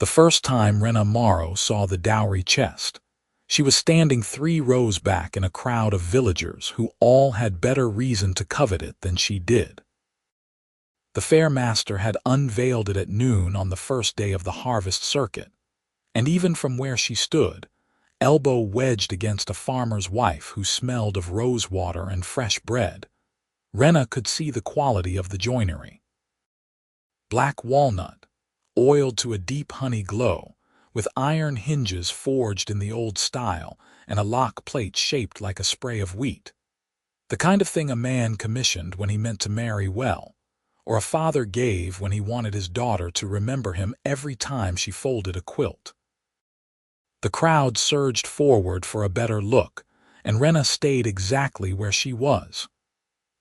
The first time Rhenna Morrow saw the dowry chest, she was standing 3 rows back in a crowd of villagers who all had better reason to covet it than she did. The fair master had unveiled it at noon on the first day of the harvest circuit, and even from where she stood, elbow wedged against a farmer's wife who smelled of rosewater and fresh bread, Rhenna could see the quality of the joinery. Black walnut, oiled to a deep honey glow, with iron hinges forged in the old style and a lock plate shaped like a spray of wheat. The kind of thing a man commissioned when he meant to marry well, or a father gave when he wanted his daughter to remember him every time she folded a quilt. The crowd surged forward for a better look, and Rhenna stayed exactly where she was.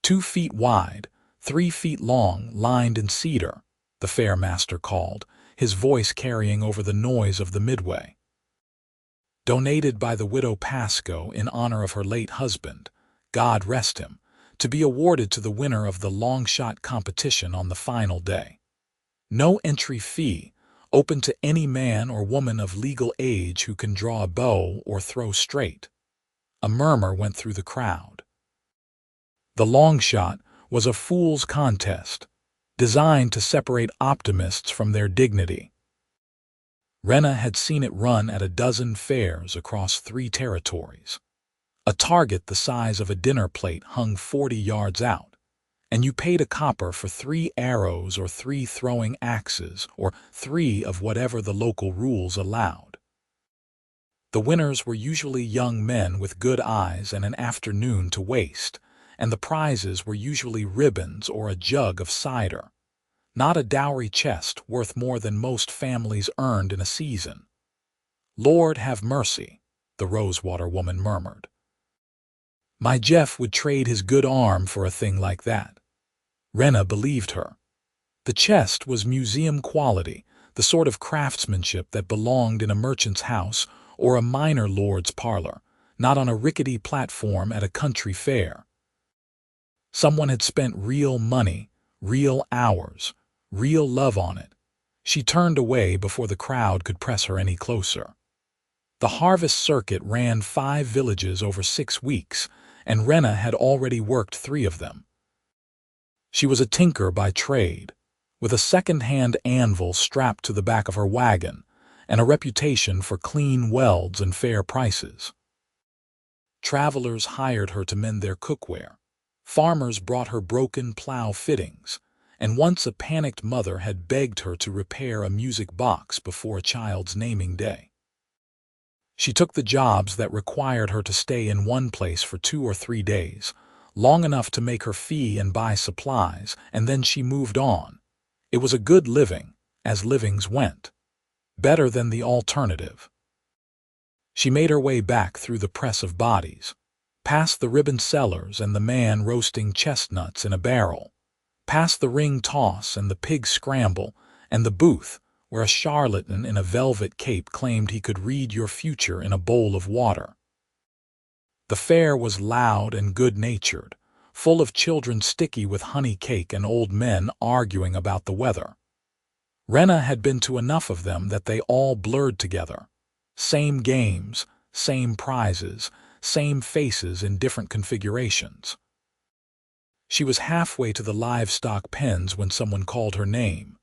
2 feet wide, 3 feet long, lined in cedar, the fair master called, his voice carrying over the noise of the midway. Donated by the widow Pascoe in honor of her late husband, God rest him, to be awarded to the winner of the long-shot competition on the final day. No entry fee, open to any man or woman of legal age who can draw a bow or throw straight. A murmur went through the crowd. The long shot was a fool's contest, designed to separate optimists from their dignity. Rhenna had seen it run at a dozen fairs across 3 territories. A target the size of a dinner plate hung 40 yards out, and you paid a copper for 3 arrows or 3 throwing axes or 3 of whatever the local rules allowed. The winners were usually young men with good eyes and an afternoon to waste, and the prizes were usually ribbons or a jug of cider, not a dowry chest worth more than most families earned in a season. "Lord have mercy," the Rosewater woman murmured. "My Jeff would trade his good arm for a thing like that." Rhenna believed her. The chest was museum quality, the sort of craftsmanship that belonged in a merchant's house or a minor lord's parlor, not on a rickety platform at a country fair. Someone had spent real money, real hours, real love on it. She turned away before the crowd could press her any closer. The harvest circuit ran 5 villages over 6 weeks, and Rhenna had already worked 3 of them. She was a tinker by trade, with a second-hand anvil strapped to the back of her wagon, and a reputation for clean welds and fair prices. Travelers hired her to mend their cookware. Farmers brought her broken plow fittings, and once a panicked mother had begged her to repair a music box before a child's naming day. She took the jobs that required her to stay in one place for 2 or 3 days, long enough to make her fee and buy supplies, and then she moved on. It was a good living, as livings went. Better than the alternative. She made her way back through the press of bodies, past the ribbon sellers and the man roasting chestnuts in a barrel, past the ring toss and the pig scramble, and the booth where a charlatan in a velvet cape claimed he could read your future in a bowl of water. The fair was loud and good-natured, full of children sticky with honey cake and old men arguing about the weather. Rhenna had been to enough of them that they all blurred together. Same games, same prizes, same faces in different configurations. She was halfway to the livestock pens when someone called her name.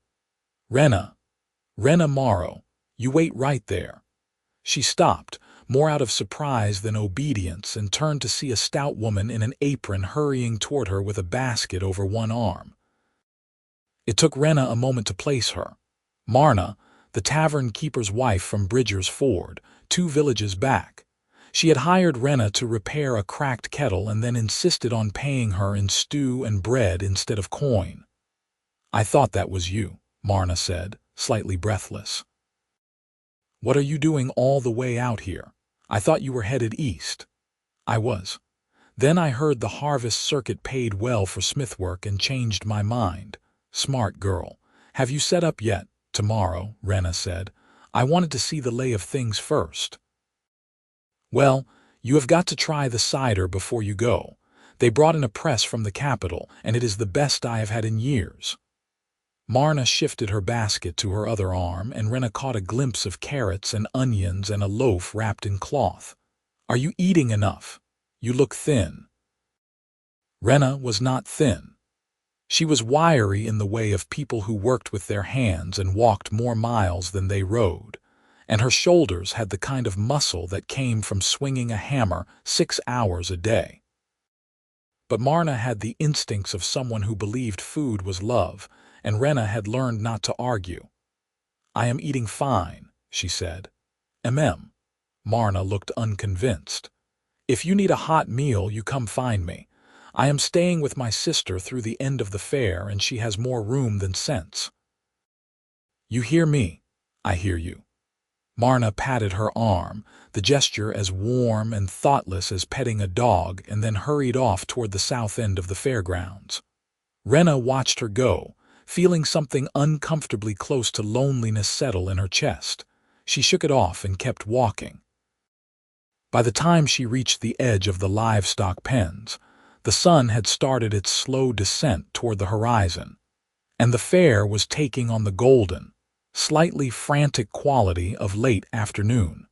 "Rhenna, Rhenna Morrow, you wait right there." She stopped, more out of surprise than obedience, and turned to see a stout woman in an apron hurrying toward her with a basket over one arm. It took Rhenna a moment to place her. Marna, the tavern keeper's wife from Bridger's Ford, 2 villages back. She had hired Rhenna to repair a cracked kettle and then insisted on paying her in stew and bread instead of coin. "I thought that was you," Marna said, slightly breathless. "What are you doing all the way out here? I thought you were headed east." "I was. Then I heard the harvest circuit paid well for smith work and changed my mind." "Smart girl. Have you set up yet?" "Tomorrow," Rhenna said. "I wanted to see the lay of things first." "Well, you have got to try the cider before you go. They brought in a press from the capital, and it is the best I have had in years." Marna shifted her basket to her other arm, and Rhenna caught a glimpse of carrots and onions and a loaf wrapped in cloth. "Are you eating enough? You look thin." Rhenna was not thin. She was wiry in the way of people who worked with their hands and walked more miles than they rode, and her shoulders had the kind of muscle that came from swinging a hammer 6 hours a day. But Marna had the instincts of someone who believed food was love, and Rhenna had learned not to argue. "I am eating fine," she said. Marna looked unconvinced. "If you need a hot meal, you come find me. I am staying with my sister through the end of the fair, and she has more room than sense." "You hear me? I hear you." Marna patted her arm, the gesture as warm and thoughtless as petting a dog, and then hurried off toward the south end of the fairgrounds. Rhenna watched her go, feeling something uncomfortably close to loneliness settle in her chest. She shook it off and kept walking. By the time she reached the edge of the livestock pens, the sun had started its slow descent toward the horizon, and the fair was taking on the golden, slightly frantic quality of late afternoon.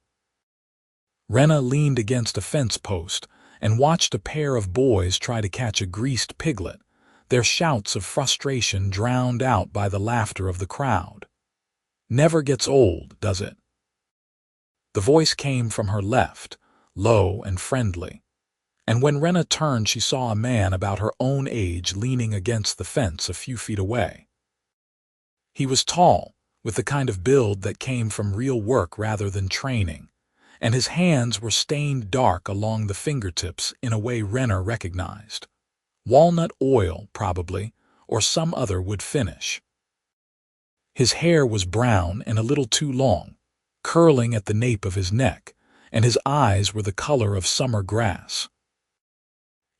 Rhenna leaned against a fence post and watched a pair of boys try to catch a greased piglet, their shouts of frustration drowned out by the laughter of the crowd. "Never gets old, does it?" The voice came from her left, low and friendly, and when Rhenna turned she saw a man about her own age leaning against the fence a few feet away. He was tall, with the kind of build that came from real work rather than training, and his hands were stained dark along the fingertips in a way Rhenna recognized. Walnut oil, probably, or some other wood finish. His hair was brown and a little too long, curling at the nape of his neck, and his eyes were the color of summer grass.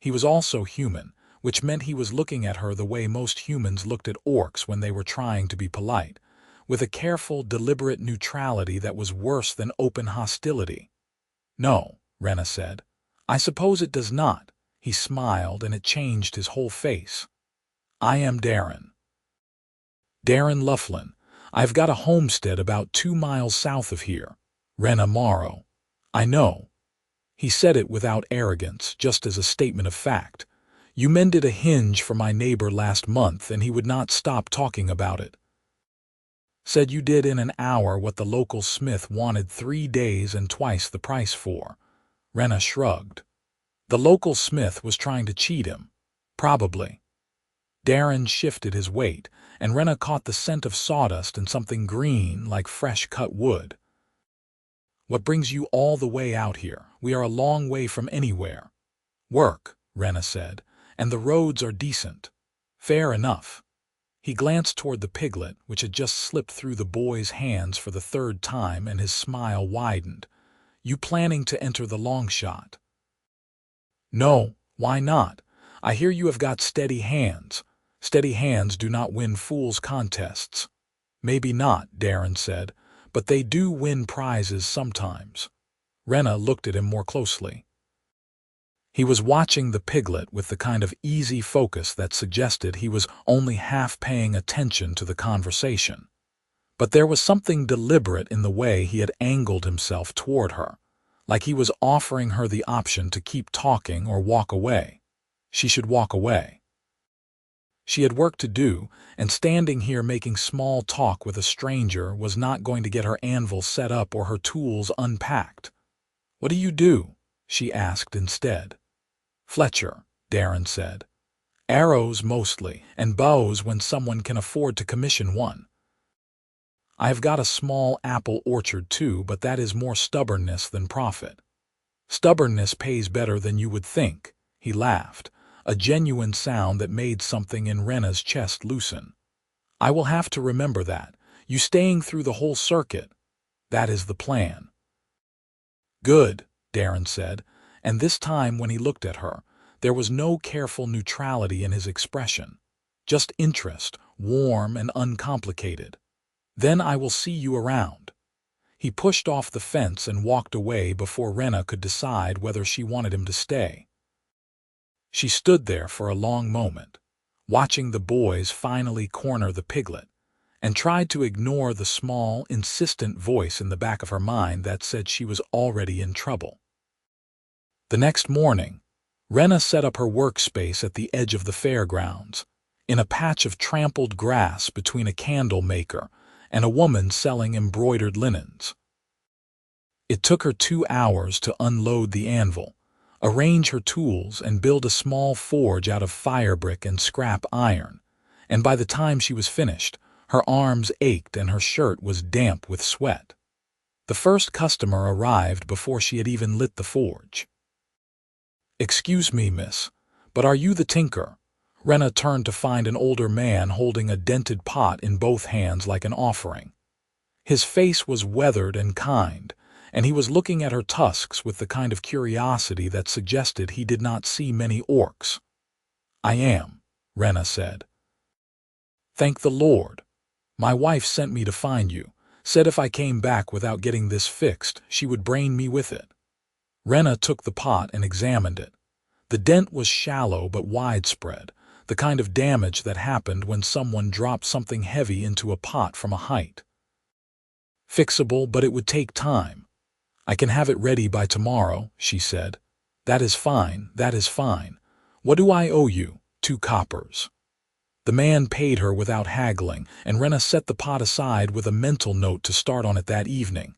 He was also human, which meant he was looking at her the way most humans looked at orcs when they were trying to be polite, with a careful, deliberate neutrality that was worse than open hostility. "No," Rhenna said. "I suppose it does not." He smiled, and it changed his whole face. "I am Darren. Darren Loughlin. I've got a homestead about 2 miles south of here. Rhenna Morrow." "I know." He said it without arrogance, just as a statement of fact. "You mended a hinge for my neighbor last month, and he would not stop talking about it. Said you did in an hour what the local smith wanted 3 days and twice the price for." Rhenna shrugged. "The local smith was trying to cheat him." "Probably." Darren shifted his weight, and Rhenna caught the scent of sawdust and something green like fresh cut wood. "What brings you all the way out here? We are a long way from anywhere." "Work," Rhenna said, "and the roads are decent." "Fair enough." He glanced toward the piglet, which had just slipped through the boy's hands for the 3rd time, and his smile widened. "You planning to enter the long shot?" "No, why not? I hear you have got steady hands. Steady hands do not win fools' contests." "Maybe not," Darren said, "but they do win prizes sometimes." Rhenna looked at him more closely. He was watching the piglet with the kind of easy focus that suggested he was only half paying attention to the conversation. But there was something deliberate in the way he had angled himself toward her, like he was offering her the option to keep talking or walk away. She should walk away. She had work to do, and standing here making small talk with a stranger was not going to get her anvil set up or her tools unpacked. "What do you do?" she asked instead. "Fletcher," Darren said. "Arrows mostly, and bows when someone can afford to commission one. I have got a small apple orchard too, but that is more stubbornness than profit." "Stubbornness pays better than you would think," he laughed, a genuine sound that made something in Rhenna's chest loosen. "I will have to remember that. You staying through the whole circuit? That is the plan." "Good," Darren said, and this time when he looked at her, there was no careful neutrality in his expression, just interest, warm and uncomplicated. "Then I will see you around." He pushed off the fence and walked away before Rhenna could decide whether she wanted him to stay. She stood there for a long moment, watching the boys finally corner the piglet, and tried to ignore the small, insistent voice in the back of her mind that said she was already in trouble. The next morning, Rhenna set up her workspace at the edge of the fairgrounds, in a patch of trampled grass between a candle maker and a woman selling embroidered linens. It took her 2 hours to unload the anvil, arrange her tools, and build a small forge out of firebrick and scrap iron, and by the time she was finished, her arms ached and her shirt was damp with sweat. The first customer arrived before she had even lit the forge. "Excuse me, miss, but are you the tinker?" Rhenna turned to find an older man holding a dented pot in both hands like an offering. His face was weathered and kind, and he was looking at her tusks with the kind of curiosity that suggested he did not see many orcs. "I am," Rhenna said. "Thank the Lord. My wife sent me to find you, said if I came back without getting this fixed, she would brain me with it." Rhenna took the pot and examined it. The dent was shallow but widespread, the kind of damage that happened when someone dropped something heavy into a pot from a height. "Fixable, but it would take time. I can have it ready by tomorrow," she said. "That is fine, that is fine. What do I owe you?" 2 coppers. The man paid her without haggling, and Rhenna set the pot aside with a mental note to start on it that evening.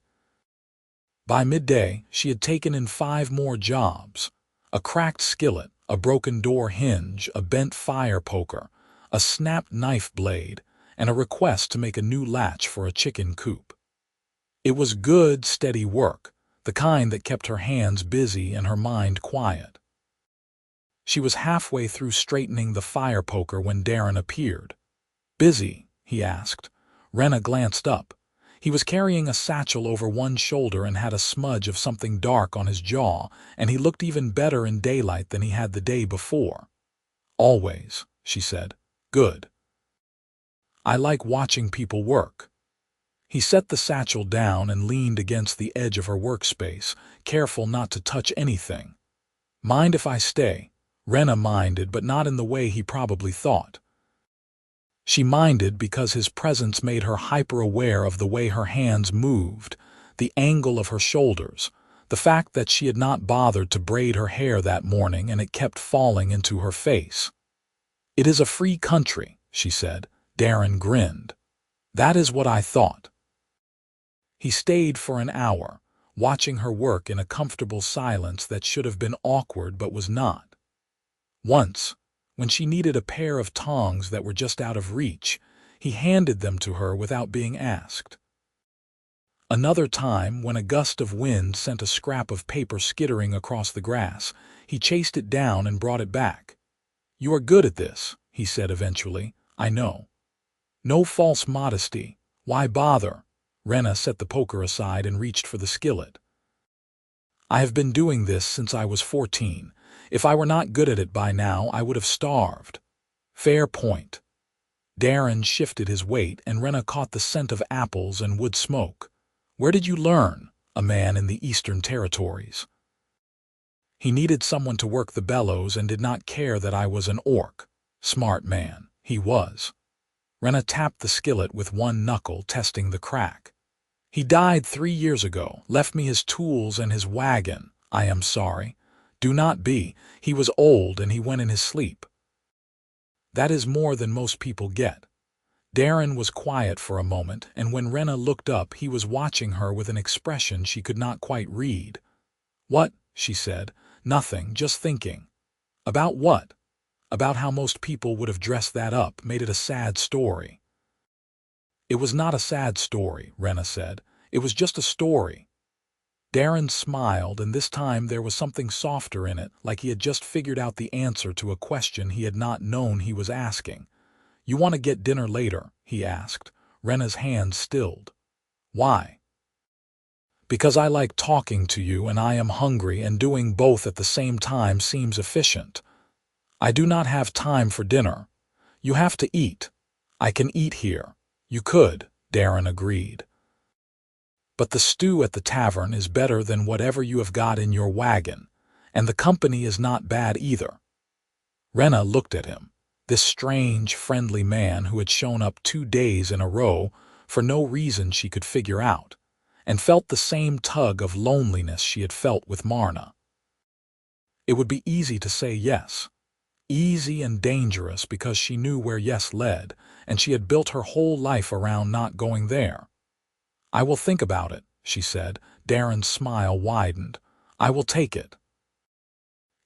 By midday, she had taken in 5 more jobs: a cracked skillet, a broken door hinge, a bent fire poker, a snapped knife blade, and a request to make a new latch for a chicken coop. It was good, steady work, the kind that kept her hands busy and her mind quiet. She was halfway through straightening the fire poker when Darren appeared. "Busy?" he asked. Rhenna glanced up. He was carrying a satchel over one shoulder and had a smudge of something dark on his jaw, and he looked even better in daylight than he had the day before. "Always," she said. "Good. I like watching people work." He set the satchel down and leaned against the edge of her workspace, careful not to touch anything. "Mind if I stay?" Rhenna minded, but not in the way he probably thought. She minded because his presence made her hyper-aware of the way her hands moved, the angle of her shoulders, the fact that she had not bothered to braid her hair that morning and it kept falling into her face. "It is a free country," she said. Darren grinned. "That is what I thought." He stayed for an hour, watching her work in a comfortable silence that should have been awkward but was not. Once, when she needed a pair of tongs that were just out of reach, he handed them to her without being asked. Another time, when a gust of wind sent a scrap of paper skittering across the grass, he chased it down and brought it back. "You are good at this," he said eventually. "I know." "No false modesty. Why bother?" Rhenna set the poker aside and reached for the skillet. "I have been doing this since I was 14. If I were not good at it by now, I would have starved." "Fair point." Darren shifted his weight, and Rhenna caught the scent of apples and wood smoke. "Where did you learn?" "A man in the Eastern Territories. He needed someone to work the bellows and did not care that I was an orc." "Smart man, he was." Rhenna tapped the skillet with one knuckle, testing the crack. "He died 3 years ago, left me his tools and his wagon. I am sorry. Do not be. He was old and he went in his sleep." "That is more than most people get." Darren was quiet for a moment, and when Rhenna looked up, he was watching her with an expression she could not quite read. "What?" she said. "Nothing, just thinking." "About what?" "About how most people would have dressed that up, made it a sad story." "It was not a sad story," Rhenna said. "It was just a story." Darren smiled, and this time there was something softer in it, like he had just figured out the answer to a question he had not known he was asking. "You want to get dinner later?" he asked. Rhenna's hand stilled. "Why?" "Because I like talking to you and I am hungry, and doing both at the same time seems efficient. I do not have time for dinner. You have to eat." "I can eat here." "You could," Darren agreed. "But the stew at the tavern is better than whatever you have got in your wagon, and the company is not bad either." Rhenna looked at him. This strange, friendly man who had shown up 2 days in a row for no reason she could figure out, and felt the same tug of loneliness she had felt with Marna. It would be easy to say yes. Easy and dangerous because she knew where yes led, and she had built her whole life around not going there. "I will think about it," she said. Darren's smile widened. "I will take it."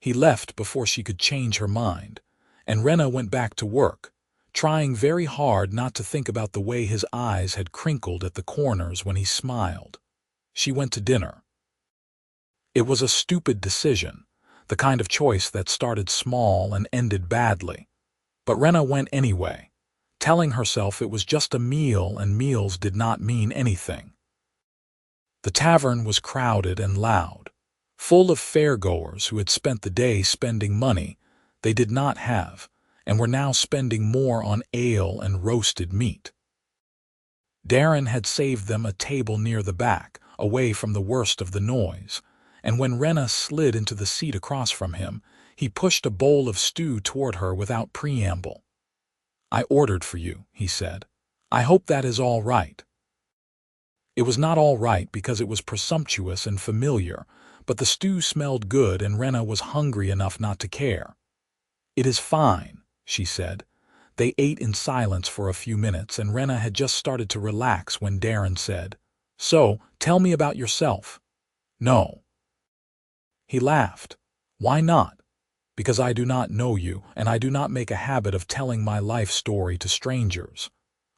He left before she could change her mind, and Rhenna went back to work, trying very hard not to think about the way his eyes had crinkled at the corners when he smiled. She went to dinner. It was a stupid decision, the kind of choice that started small and ended badly. But Rhenna went anyway, telling herself it was just a meal and meals did not mean anything. The tavern was crowded and loud, full of fairgoers who had spent the day spending money they did not have and were now spending more on ale and roasted meat. Darren had saved them a table near the back, away from the worst of the noise, and when Rhenna slid into the seat across from him, he pushed a bowl of stew toward her without preamble. "I ordered for you," he said. "I hope that is all right." It was not all right because it was presumptuous and familiar, but the stew smelled good and Rhenna was hungry enough not to care. "It is fine," she said. They ate in silence for a few minutes, and Rhenna had just started to relax when Darren said, "So, tell me about yourself." "No." He laughed. "Why not?" "Because I do not know you, and I do not make a habit of telling my life story to strangers.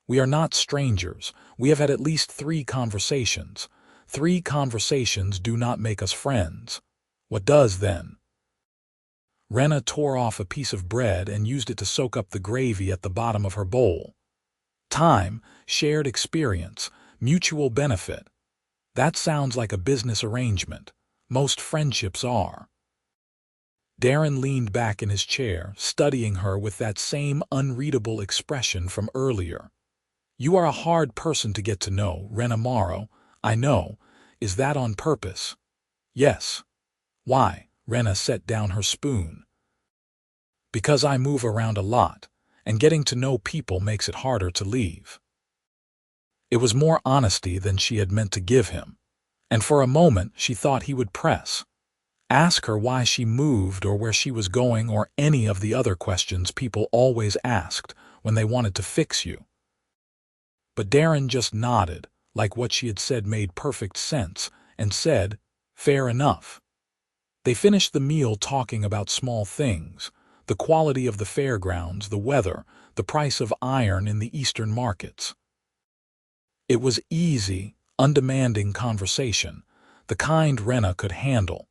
We are not strangers. We have had at least 3 conversations. 3 conversations do not make us friends. What does then?" Rhenna tore off a piece of bread and used it to soak up the gravy at the bottom of her bowl. "Time, shared experience, mutual benefit. That sounds like a business arrangement. Most friendships are." Darren leaned back in his chair, studying her with that same unreadable expression from earlier. "You are a hard person to get to know, Rhenna Morrow. I know. Is that on purpose?" "Yes." "Why?" Rhenna set down her spoon. "Because I move around a lot, and getting to know people makes it harder to leave." It was more honesty than she had meant to give him, and for a moment she thought he would press. Ask her why she moved or where she was going or any of the other questions people always asked when they wanted to fix you. But Darren just nodded, like what she had said made perfect sense, and said, "Fair enough." They finished the meal talking about small things, the quality of the fairgrounds, the weather, the price of iron in the eastern markets. It was easy, undemanding conversation, the kind Rhenna could handle,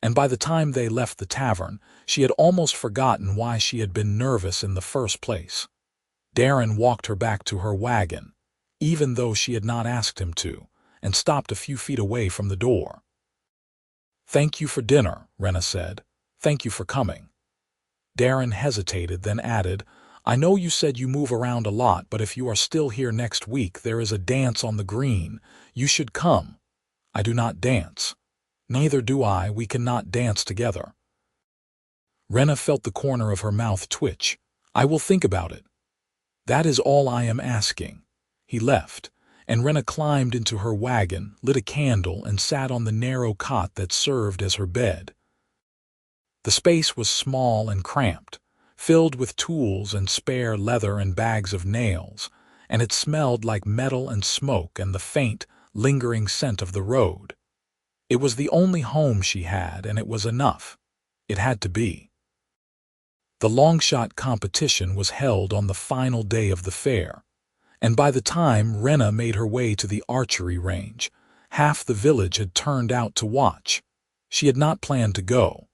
and by the time they left the tavern, she had almost forgotten why she had been nervous in the first place. Darren walked her back to her wagon, even though she had not asked him to, and stopped a few feet away from the door. "Thank you for dinner," Rhenna said. "Thank you for coming." Darren hesitated, then added, "I know you said you move around a lot, but if you are still here next week, there is a dance on the green. You should come." "I do not dance." "Neither do I. We cannot dance together." Rhenna felt the corner of her mouth twitch. "I will think about it." "That is all I am asking." He left, and Rhenna climbed into her wagon, lit a candle, and sat on the narrow cot that served as her bed. The space was small and cramped, filled with tools and spare leather and bags of nails, and it smelled like metal and smoke and the faint, lingering scent of the road. It was the only home she had, and it was enough. It had to be. The long-shot competition was held on the final day of the fair, and by the time Rhenna made her way to the archery range, half the village had turned out to watch. She had not planned to go.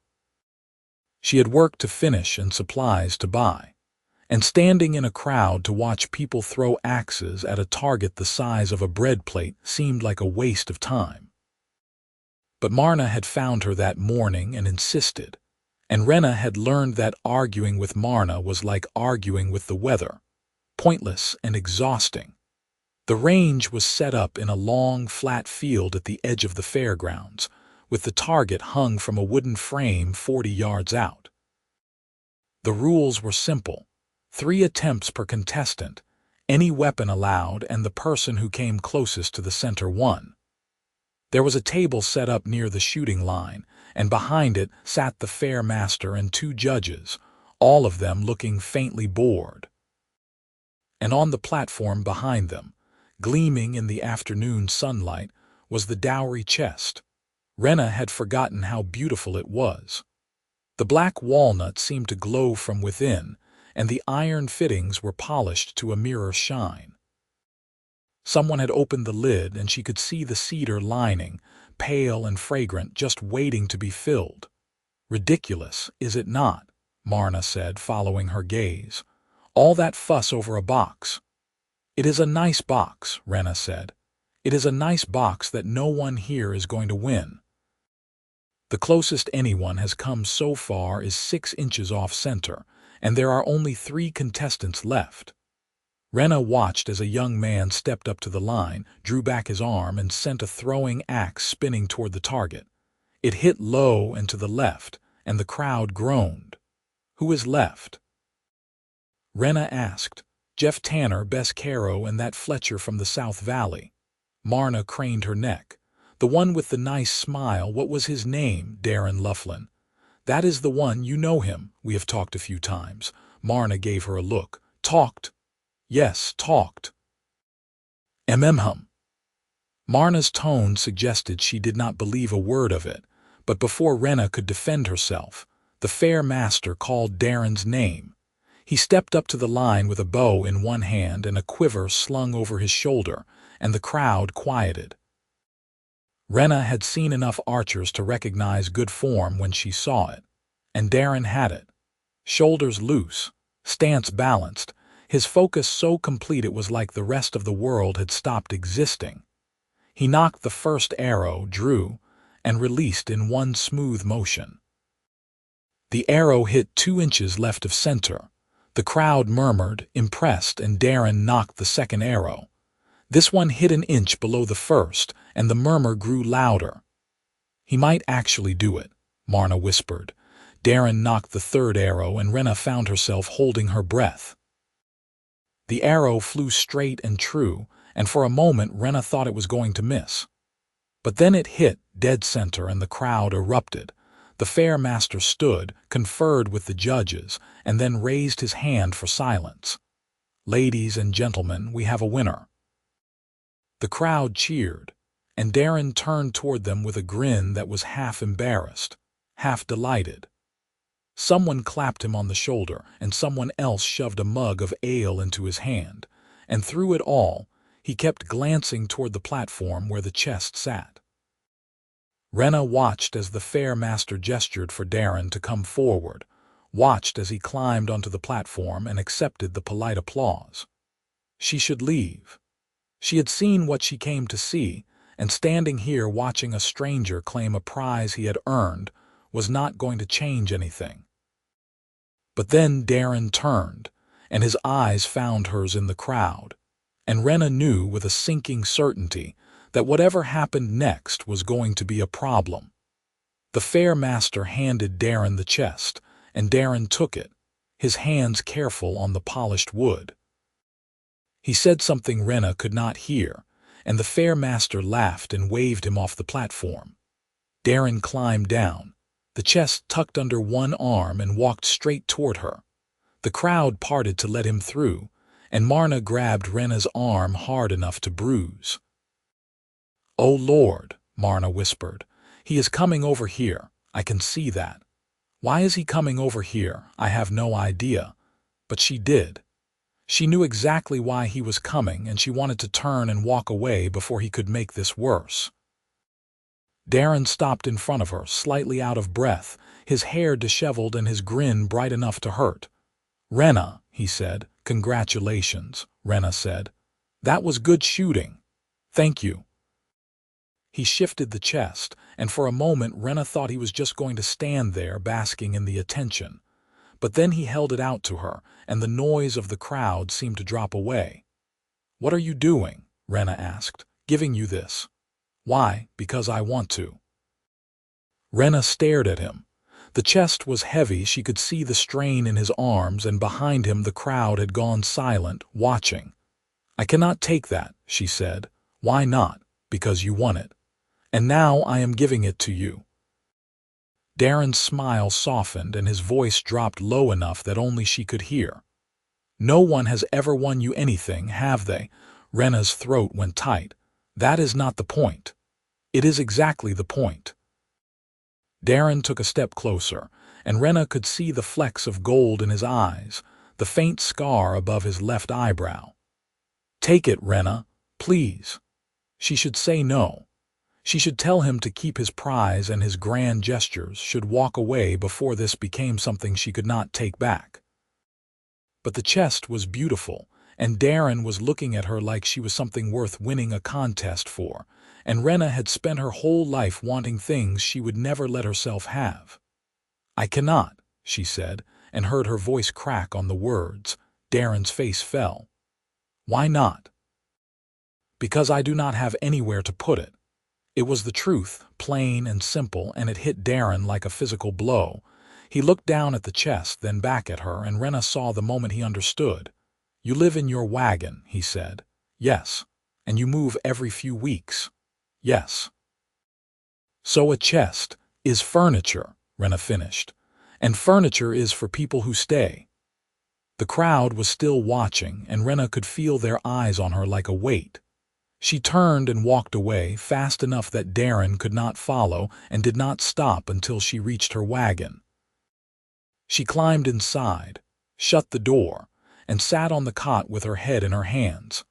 She had work to finish and supplies to buy, and standing in a crowd to watch people throw axes at a target the size of a bread plate seemed like a waste of time. But Marna had found her that morning and insisted, and Rhenna had learned that arguing with Marna was like arguing with the weather, pointless and exhausting. The range was set up in a long, flat field at the edge of the fairgrounds, with the target hung from a wooden frame 40 yards out. The rules were simple. 3 attempts per contestant, any weapon allowed, and the person who came closest to the center won. There was a table set up near the shooting line, and behind it sat the fair master and 2 judges, all of them looking faintly bored. And on the platform behind them, gleaming in the afternoon sunlight, was the dowry chest. Rhenna had forgotten how beautiful it was. The black walnut seemed to glow from within, and the iron fittings were polished to a mirror shine. Someone had opened the lid, and she could see the cedar lining, pale and fragrant, just waiting to be filled. "Ridiculous, is it not?" Marna said, following her gaze. "All that fuss over a box." "It is a nice box," Rhenna said. "It is a nice box that no one here is going to win. The closest anyone has come so far is 6 inches off center, and there are only 3 contestants left." Rhenna watched as a young man stepped up to the line, drew back his arm, and sent a throwing axe spinning toward the target. It hit low and to the left, and the crowd groaned. "Who is left?" Rhenna asked. "Jeff Tanner, Bess Caro, and that Fletcher from the South Valley." Marna craned her neck. "The one with the nice smile, what was his name?" "Darren Loughlin." "That is the one, you know him. We have talked a few times." Marna gave her a look. "Talked?" "Yes, talked." "Hum." Marna's tone suggested she did not believe a word of it, but before Rhenna could defend herself, the fair master called Darren's name. He stepped up to the line with a bow in one hand and a quiver slung over his shoulder, and the crowd quieted. Rhenna had seen enough archers to recognize good form when she saw it, and Darren had it. Shoulders loose, stance balanced, his focus so complete it was like the rest of the world had stopped existing. He knocked the first arrow, drew, and released in one smooth motion. The arrow hit 2 inches left of center. The crowd murmured, impressed, and Darren knocked the second arrow. This one hit an inch below the first, and the murmur grew louder. "He might actually do it," Marna whispered. Darren knocked the third arrow, and Rhenna found herself holding her breath. The arrow flew straight and true, and for a moment Rhenna thought it was going to miss. But then it hit dead center, and the crowd erupted. The fair master stood, conferred with the judges, and then raised his hand for silence. "Ladies and gentlemen, we have a winner." The crowd cheered, and Darren turned toward them with a grin that was half embarrassed, half delighted. Someone clapped him on the shoulder, and someone else shoved a mug of ale into his hand, and through it all, he kept glancing toward the platform where the chest sat. Rhenna watched as the fair master gestured for Darren to come forward, watched as he climbed onto the platform and accepted the polite applause. She should leave. She had seen what she came to see, and standing here watching a stranger claim a prize he had earned was not going to change anything. But then Darren turned, and his eyes found hers in the crowd, and Rhenna knew with a sinking certainty that whatever happened next was going to be a problem. The fair master handed Darren the chest, and Darren took it, his hands careful on the polished wood. He said something Rhenna could not hear, and the fair master laughed and waved him off the platform. Darren climbed down, the chest tucked under one arm, and walked straight toward her. The crowd parted to let him through, and Marna grabbed Rhenna's arm hard enough to bruise. "Oh Lord," Marna whispered, "he is coming over here, I can see that. Why is he coming over here? I have no idea." But she did. She knew exactly why he was coming, and she wanted to turn and walk away before he could make this worse. Darren stopped in front of her, slightly out of breath, his hair disheveled and his grin bright enough to hurt. "Rhenna," he said. "Congratulations," Rhenna said. "That was good shooting. Thank you." He shifted the chest, and for a moment Rhenna thought he was just going to stand there basking in the attention. But then he held it out to her, and the noise of the crowd seemed to drop away. "What are you doing?" Rhenna asked. "Giving you this." "Why?" "Because I want to." Rhenna stared at him. The chest was heavy, she could see the strain in his arms, and behind him the crowd had gone silent, watching. "I cannot take that," she said. "Why not?" "Because you want it. And now I am giving it to you." Darren's smile softened and his voice dropped low enough that only she could hear. "No one has ever won you anything, have they?" Rhenna's throat went tight. "That is not the point." "It is exactly the point." Darren took a step closer, and Rhenna could see the flecks of gold in his eyes, the faint scar above his left eyebrow. "Take it, Rhenna, please." She should say no. She should tell him to keep his prize, and his grand gestures should walk away before this became something she could not take back. But the chest was beautiful, and Darren was looking at her like she was something worth winning a contest for, and Rhenna had spent her whole life wanting things she would never let herself have. "I cannot," she said, and heard her voice crack on the words. Darren's face fell. "Why not?" "Because I do not have anywhere to put it." It was the truth, plain and simple, and it hit Darren like a physical blow. He looked down at the chest, then back at her, and Rhenna saw the moment he understood. "You live in your wagon," he said. "Yes." "And you move every few weeks." "Yes." "So a chest is furniture," Rhenna finished. "And furniture is for people who stay." The crowd was still watching, and Rhenna could feel their eyes on her like a weight. She turned and walked away, fast enough that Darren could not follow, and did not stop until she reached her wagon. She climbed inside, shut the door, and sat on the cot with her head in her hands.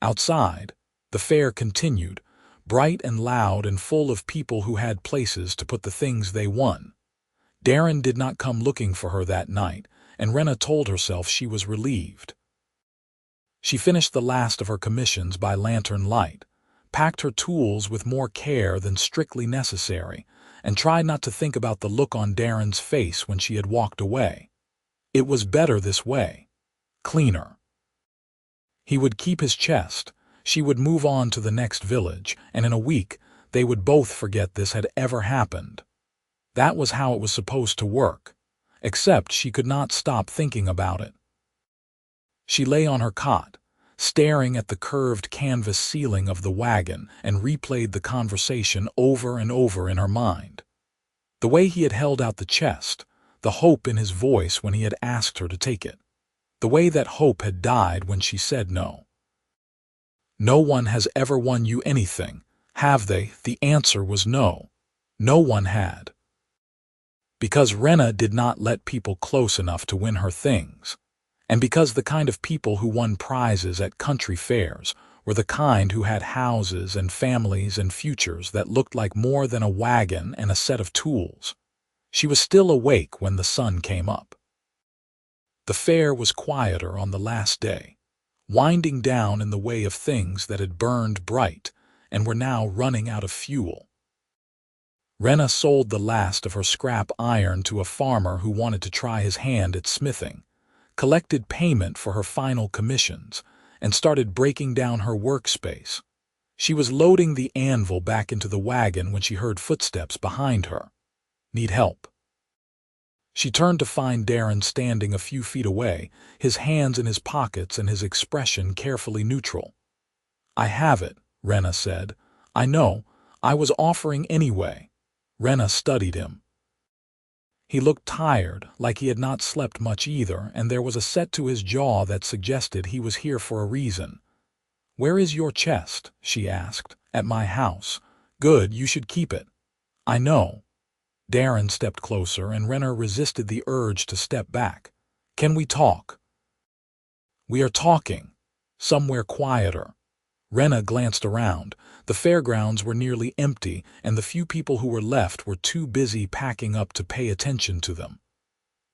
Outside, the fair continued, bright and loud and full of people who had places to put the things they won. Darren did not come looking for her that night, and Rhenna told herself she was relieved. She finished the last of her commissions by lantern light, packed her tools with more care than strictly necessary, and tried not to think about the look on Darren's face when she had walked away. It was better this way. Cleaner. He would keep his chest, she would move on to the next village, and in a week they would both forget this had ever happened. That was how it was supposed to work, except she could not stop thinking about it. She lay on her cot, staring at the curved canvas ceiling of the wagon, and replayed the conversation over and over in her mind. The way he had held out the chest, the hope in his voice when he had asked her to take it, the way that hope had died when she said no. "No one has ever won you anything, have they?" The answer was no. No one had. Because Rhenna did not let people close enough to win her things. And because the kind of people who won prizes at country fairs were the kind who had houses and families and futures that looked like more than a wagon and a set of tools. She was still awake when the sun came up. The fair was quieter on the last day, winding down in the way of things that had burned bright and were now running out of fuel. Rhenna sold the last of her scrap iron to a farmer who wanted to try his hand at smithing, collected payment for her final commissions, and started breaking down her workspace. She was loading the anvil back into the wagon when she heard footsteps behind her. "Need help?" She turned to find Darren standing a few feet away, his hands in his pockets and his expression carefully neutral. "I have it," Rhenna said. "I know. I was offering anyway." Rhenna studied him. He looked tired, like he had not slept much either, and there was a set to his jaw that suggested he was here for a reason. "Where is your chest?" she asked. "At my house." "Good, you should keep it." "I know." Darren stepped closer, and Rhenna resisted the urge to step back. "Can we talk?" "We are talking. Somewhere quieter." Rhenna glanced around. The fairgrounds were nearly empty, and the few people who were left were too busy packing up to pay attention to them.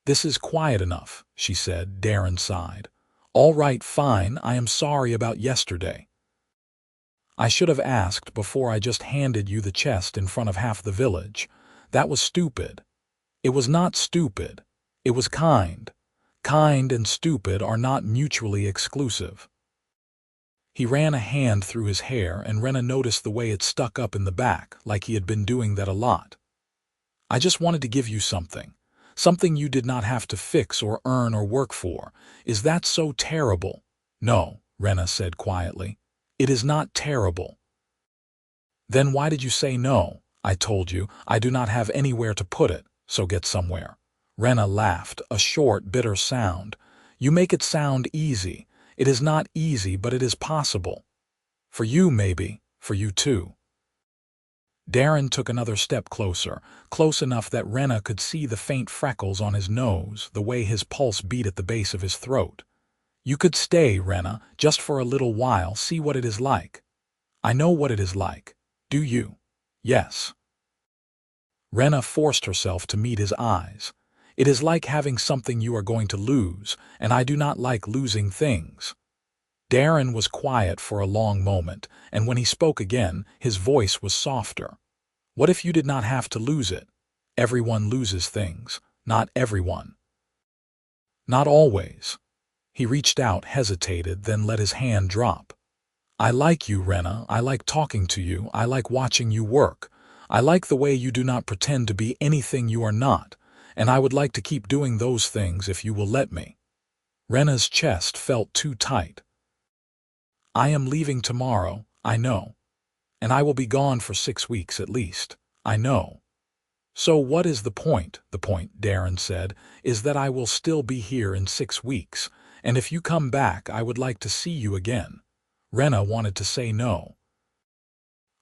"This is quiet enough," she said. Darren sighed. "All right, fine. I am sorry about yesterday. I should have asked before I just handed you the chest in front of half the village. That was stupid." "It was not stupid. It was kind. Kind and stupid are not mutually exclusive." He ran a hand through his hair, and Rhenna noticed the way it stuck up in the back, like he had been doing that a lot. I just wanted to give you something. Something you did not have to fix or earn or work for. Is that so terrible? No, Rhenna said quietly. It is not terrible. Then why did you say no? I told you, I do not have anywhere to put it, so get somewhere. Rhenna laughed, a short, bitter sound. You make it sound easy. It is not easy, but it is possible. For you, maybe. For you too. Darren took another step closer, close enough that Rhenna could see the faint freckles on his nose, the way his pulse beat at the base of his throat. You could stay, Rhenna, just for a little while, see what it is like. I know what it is like. Do you? Yes. Rhenna forced herself to meet his eyes. It is like having something you are going to lose, and I do not like losing things. Darren was quiet for a long moment, and when he spoke again, his voice was softer. What if you did not have to lose it? Everyone loses things. Not everyone. Not always. He reached out, hesitated, then let his hand drop. I like you, Rhenna. I like talking to you. I like watching you work. I like the way you do not pretend to be anything you are not, and I would like to keep doing those things if you will let me. Rhenna's chest felt too tight. I am leaving tomorrow, I know. And I will be gone for 6 weeks at least, I know. So what is the point? The point, Darren said, is that I will still be here in 6 weeks, and if you come back I would like to see you again. Rhenna wanted to say no.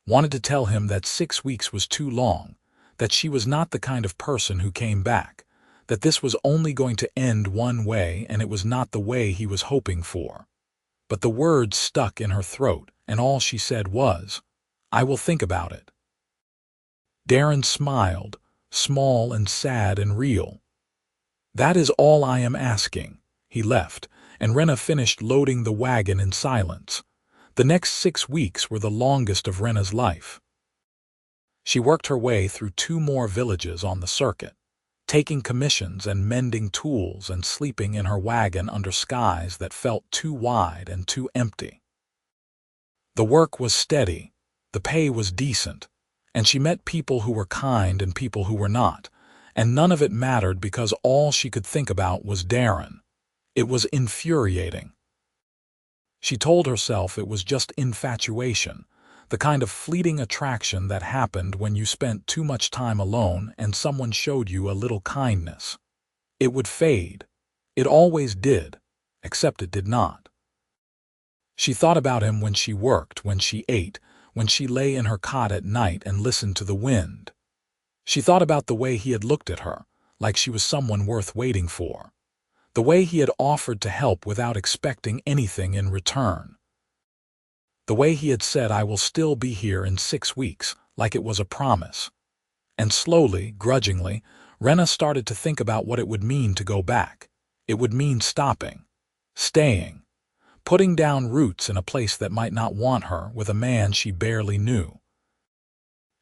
Wanted to tell him that 6 weeks was too long, that she was not the kind of person who came back, that this was only going to end one way and it was not the way he was hoping for. But the words stuck in her throat, and all she said was, I will think about it. Darren smiled, small and sad and real. That is all I am asking. He left, and Rhenna finished loading the wagon in silence. The next 6 weeks were the longest of Rhenna's life. She worked her way through 2 more villages on the circuit, taking commissions and mending tools and sleeping in her wagon under skies that felt too wide and too empty. The work was steady, the pay was decent, and she met people who were kind and people who were not, and none of it mattered because all she could think about was Darren. It was infuriating. She told herself it was just infatuation, the kind of fleeting attraction that happened when you spent too much time alone and someone showed you a little kindness. It would fade. It always did, except it did not. She thought about him when she worked, when she ate, when she lay in her cot at night and listened to the wind. She thought about the way he had looked at her, like she was someone worth waiting for. The way he had offered to help without expecting anything in return. The way he had said, I will still be here in 6 weeks, like it was a promise. And slowly, grudgingly, Rhenna started to think about what it would mean to go back. It would mean stopping, staying, putting down roots in a place that might not want her with a man she barely knew.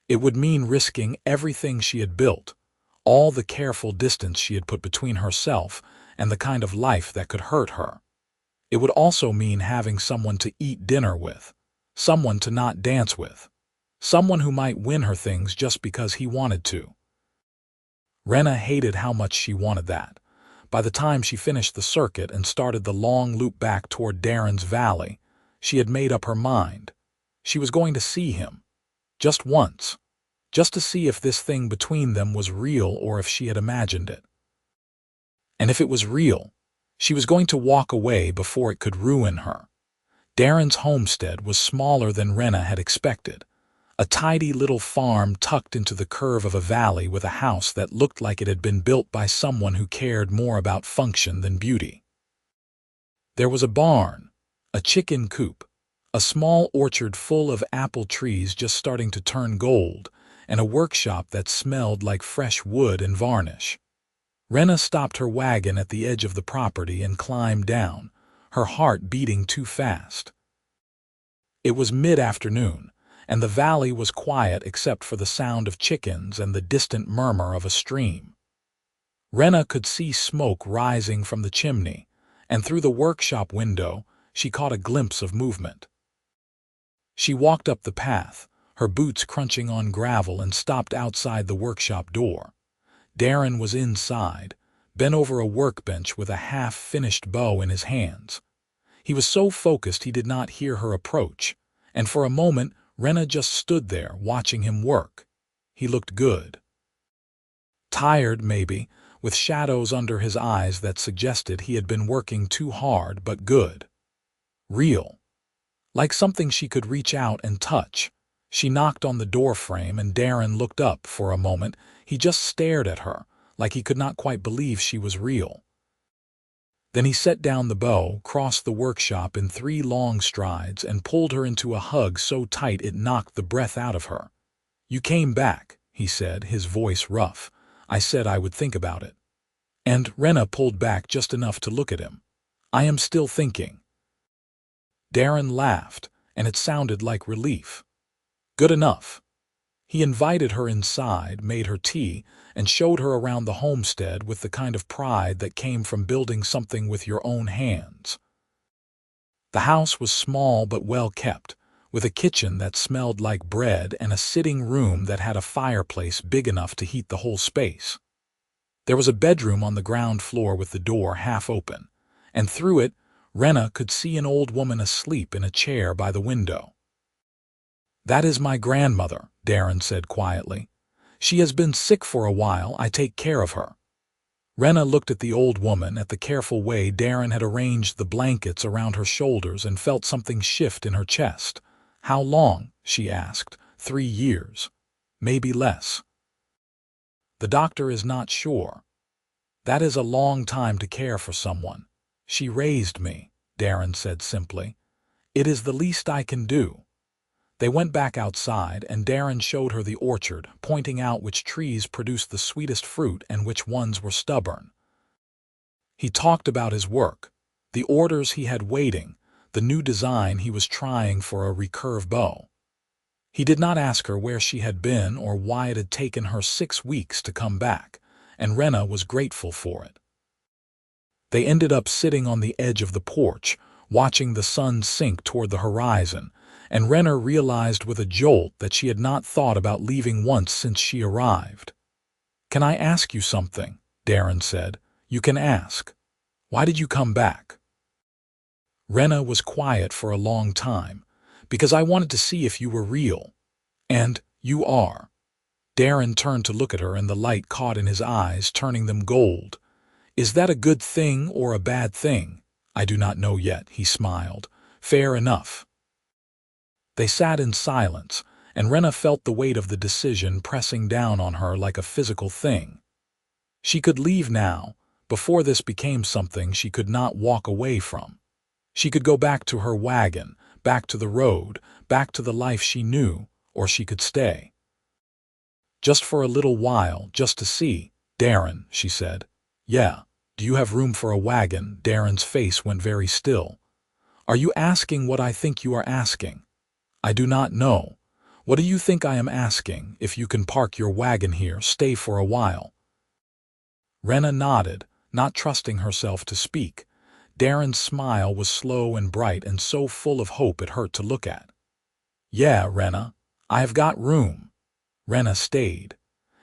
It would mean risking everything she had built, all the careful distance she had put between herself and the kind of life that could hurt her. It would also mean having someone to eat dinner with, someone to not dance with, someone who might win her things just because he wanted to. Rhenna hated how much she wanted that. By the time she finished the circuit and started the long loop back toward Darren's valley, she had made up her mind. She was going to see him. Just once. Just to see if this thing between them was real or if she had imagined it. And if it was real, she was going to walk away before it could ruin her. Darren's homestead was smaller than Rhenna had expected. A tidy little farm tucked into the curve of a valley with a house that looked like it had been built by someone who cared more about function than beauty. There was a barn, a chicken coop, a small orchard full of apple trees just starting to turn gold, and a workshop that smelled like fresh wood and varnish. Rhenna stopped her wagon at the edge of the property and climbed down, her heart beating too fast. It was mid-afternoon, and the valley was quiet except for the sound of chickens and the distant murmur of a stream. Rhenna could see smoke rising from the chimney, and through the workshop window she caught a glimpse of movement. She walked up the path, her boots crunching on gravel, and stopped outside the workshop door. Darren was inside, bent over a workbench with a half-finished bow in his hands. He was so focused he did not hear her approach, and for a moment Rhenna just stood there watching him work. He looked good. Tired, maybe, with shadows under his eyes that suggested he had been working too hard, but good. Real. Like something she could reach out and touch. She knocked on the doorframe and Darren looked up for a moment. He just stared at her, like he could not quite believe she was real. Then he set down the bow, crossed the workshop in 3 long strides, and pulled her into a hug so tight it knocked the breath out of her. "You came back," he said, his voice rough. "I said I would think about it." And Rhenna pulled back just enough to look at him. "I am still thinking." Darren laughed, and it sounded like relief. "Good enough." He invited her inside, made her tea, and showed her around the homestead with the kind of pride that came from building something with your own hands. The house was small but well kept, with a kitchen that smelled like bread and a sitting room that had a fireplace big enough to heat the whole space. There was a bedroom on the ground floor with the door half open, and through it Rhenna could see an old woman asleep in a chair by the window. "That is my grandmother," Darren said quietly. "She has been sick for a while. I take care of her." Rhenna looked at the old woman, at the careful way Darren had arranged the blankets around her shoulders, and felt something shift in her chest. "How long?" she asked. 3 years. Maybe less." "The doctor is not sure." "That is a long time to care for someone." "She raised me," Darren said simply. "It is the least I can do." They went back outside, and Darren showed her the orchard, pointing out which trees produced the sweetest fruit and which ones were stubborn. He talked about his work, the orders he had waiting, the new design he was trying for a recurve bow. He did not ask her where she had been or why it had taken her 6 weeks to come back, and Rhenna was grateful for it. They ended up sitting on the edge of the porch, watching the sun sink toward the horizon, and Rhenna realized with a jolt that she had not thought about leaving once since she arrived. "Can I ask you something?" Darren said. "You can ask. Why did you come back?" Rhenna was quiet for a long time. "Because I wanted to see if you were real." "And you are." Darren turned to look at her, and the light caught in his eyes, turning them gold. "Is that a good thing or a bad thing?" "I do not know yet," he smiled. "Fair enough." They sat in silence, and Rhenna felt the weight of the decision pressing down on her like a physical thing. She could leave now, before this became something she could not walk away from. She could go back to her wagon, back to the road, back to the life she knew, or she could stay. "Just for a little while, just to see, Darren," she said. "Yeah. Do you have room for a wagon?" Darren's face went very still. "Are you asking what I think you are asking?" "I do not know. What do you think I am asking? If you can park your wagon here, stay for a while." Rhenna nodded, not trusting herself to speak. Darren's smile was slow and bright and so full of hope it hurt to look at. "Yeah, Rhenna, I have got room." Rhenna stayed.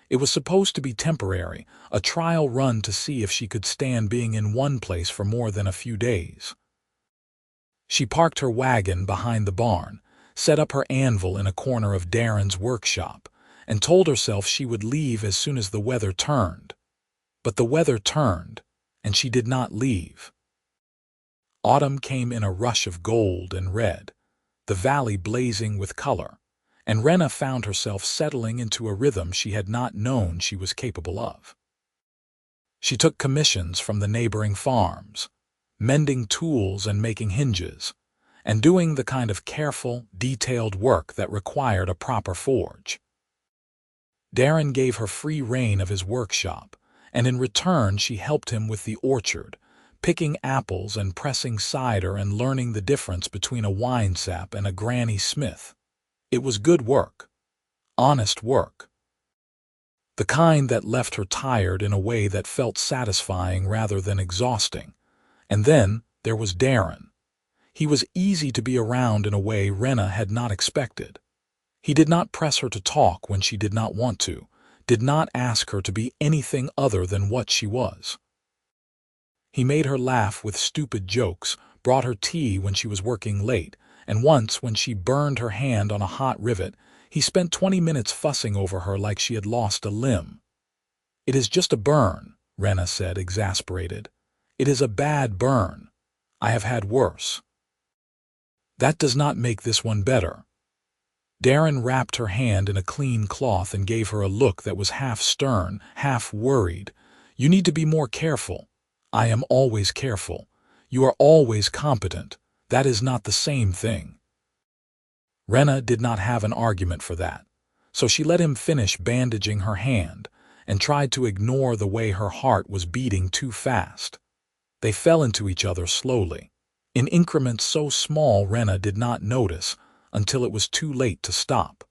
It was supposed to be temporary, a trial run to see if she could stand being in one place for more than a few days. She parked her wagon behind the barn, set up her anvil in a corner of Darren's workshop, and told herself she would leave as soon as the weather turned. But the weather turned, and she did not leave. Autumn came in a rush of gold and red, the valley blazing with color, and Rhenna found herself settling into a rhythm she had not known she was capable of. She took commissions from the neighboring farms, mending tools and making hinges, and doing the kind of careful, detailed work that required a proper forge. Darren gave her free rein of his workshop, and in return she helped him with the orchard, picking apples and pressing cider and learning the difference between a winesap and a Granny Smith. It was good work. Honest work. The kind that left her tired in a way that felt satisfying rather than exhausting. And then there was Darren. He was easy to be around in a way Rhenna had not expected. He did not press her to talk when she did not want to, did not ask her to be anything other than what she was. He made her laugh with stupid jokes, brought her tea when she was working late, and once when she burned her hand on a hot rivet, he spent 20 minutes fussing over her like she had lost a limb. "It is just a burn," Rhenna said, exasperated. "It is a bad burn. I have had worse." "That does not make this one better." Darren wrapped her hand in a clean cloth and gave her a look that was half stern, half worried. "You need to be more careful." "I am always careful. You are always competent. That is not the same thing." Rhenna did not have an argument for that, so she let him finish bandaging her hand and tried to ignore the way her heart was beating too fast. They fell into each other slowly, in increments so small Rhenna did not notice until it was too late to stop.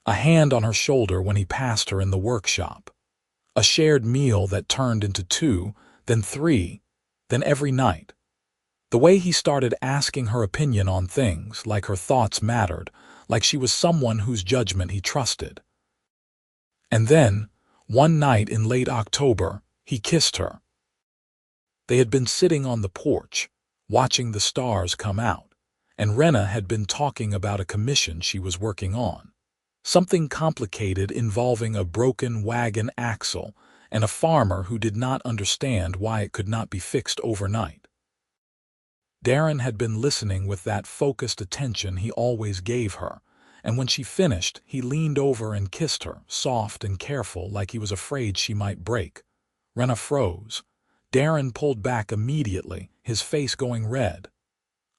A hand on her shoulder when he passed her in the workshop. A shared meal that turned into 2, then 3, then every night. The way he started asking her opinion on things, like her thoughts mattered, like she was someone whose judgment he trusted. And then, one night in late October, he kissed her. They had been sitting on the porch, watching the stars come out, and Rhenna had been talking about a commission she was working on. Something complicated involving a broken wagon axle and a farmer who did not understand why it could not be fixed overnight. Darren had been listening with that focused attention he always gave her, and when she finished, he leaned over and kissed her, soft and careful, like he was afraid she might break. Rhenna froze. Darren pulled back immediately, his face going red.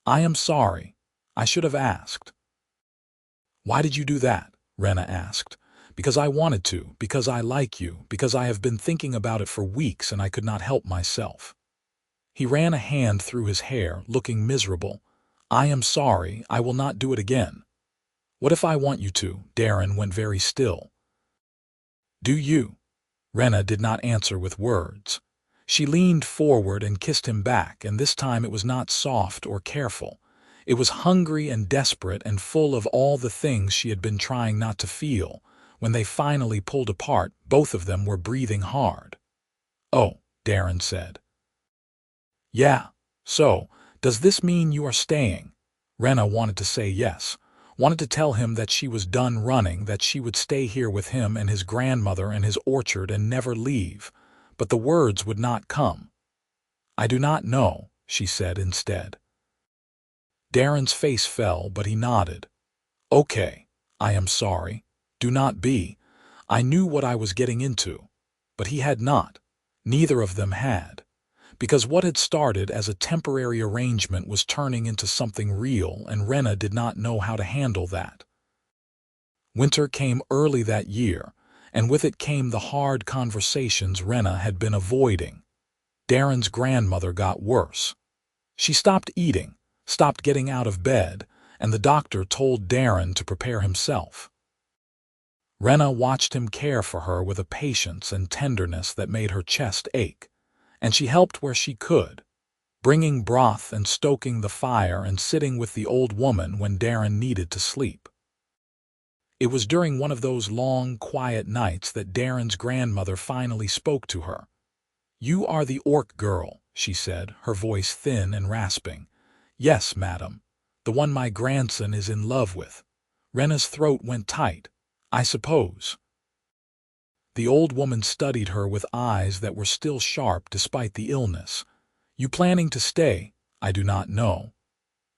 "I am sorry. I should have asked." "Why did you do that?" Rhenna asked. "Because I wanted to, because I like you, because I have been thinking about it for weeks and I could not help myself." He ran a hand through his hair, looking miserable. "I am sorry. I will not do it again." "What if I want you to?" Darren went very still. "Do you?" Rhenna did not answer with words. She leaned forward and kissed him back, and this time it was not soft or careful. It was hungry and desperate and full of all the things she had been trying not to feel. When they finally pulled apart, both of them were breathing hard. "Oh," Darren said. "Yeah, so, does this mean you are staying?" Rhenna wanted to say yes, wanted to tell him that she was done running, that she would stay here with him and his grandmother and his orchard and never leave, but the words would not come. "I do not know," she said instead. Darren's face fell, but he nodded. "Okay, I am sorry. Do not be. I knew what I was getting into." But he had not. Neither of them had. Because what had started as a temporary arrangement was turning into something real, and Rhenna did not know how to handle that. Winter came early that year, and with it came the hard conversations Rhenna had been avoiding. Darren's grandmother got worse. She stopped eating, stopped getting out of bed, and the doctor told Darren to prepare himself. Rhenna watched him care for her with a patience and tenderness that made her chest ache, and she helped where she could, bringing broth and stoking the fire and sitting with the old woman when Darren needed to sleep. It was during one of those long, quiet nights that Darren's grandmother finally spoke to her. "You are the Orc girl," she said, her voice thin and rasping. "Yes, madam. The one my grandson is in love with." Rhenna's throat went tight. "I suppose." The old woman studied her with eyes that were still sharp despite the illness. "You planning to stay?" "I do not know."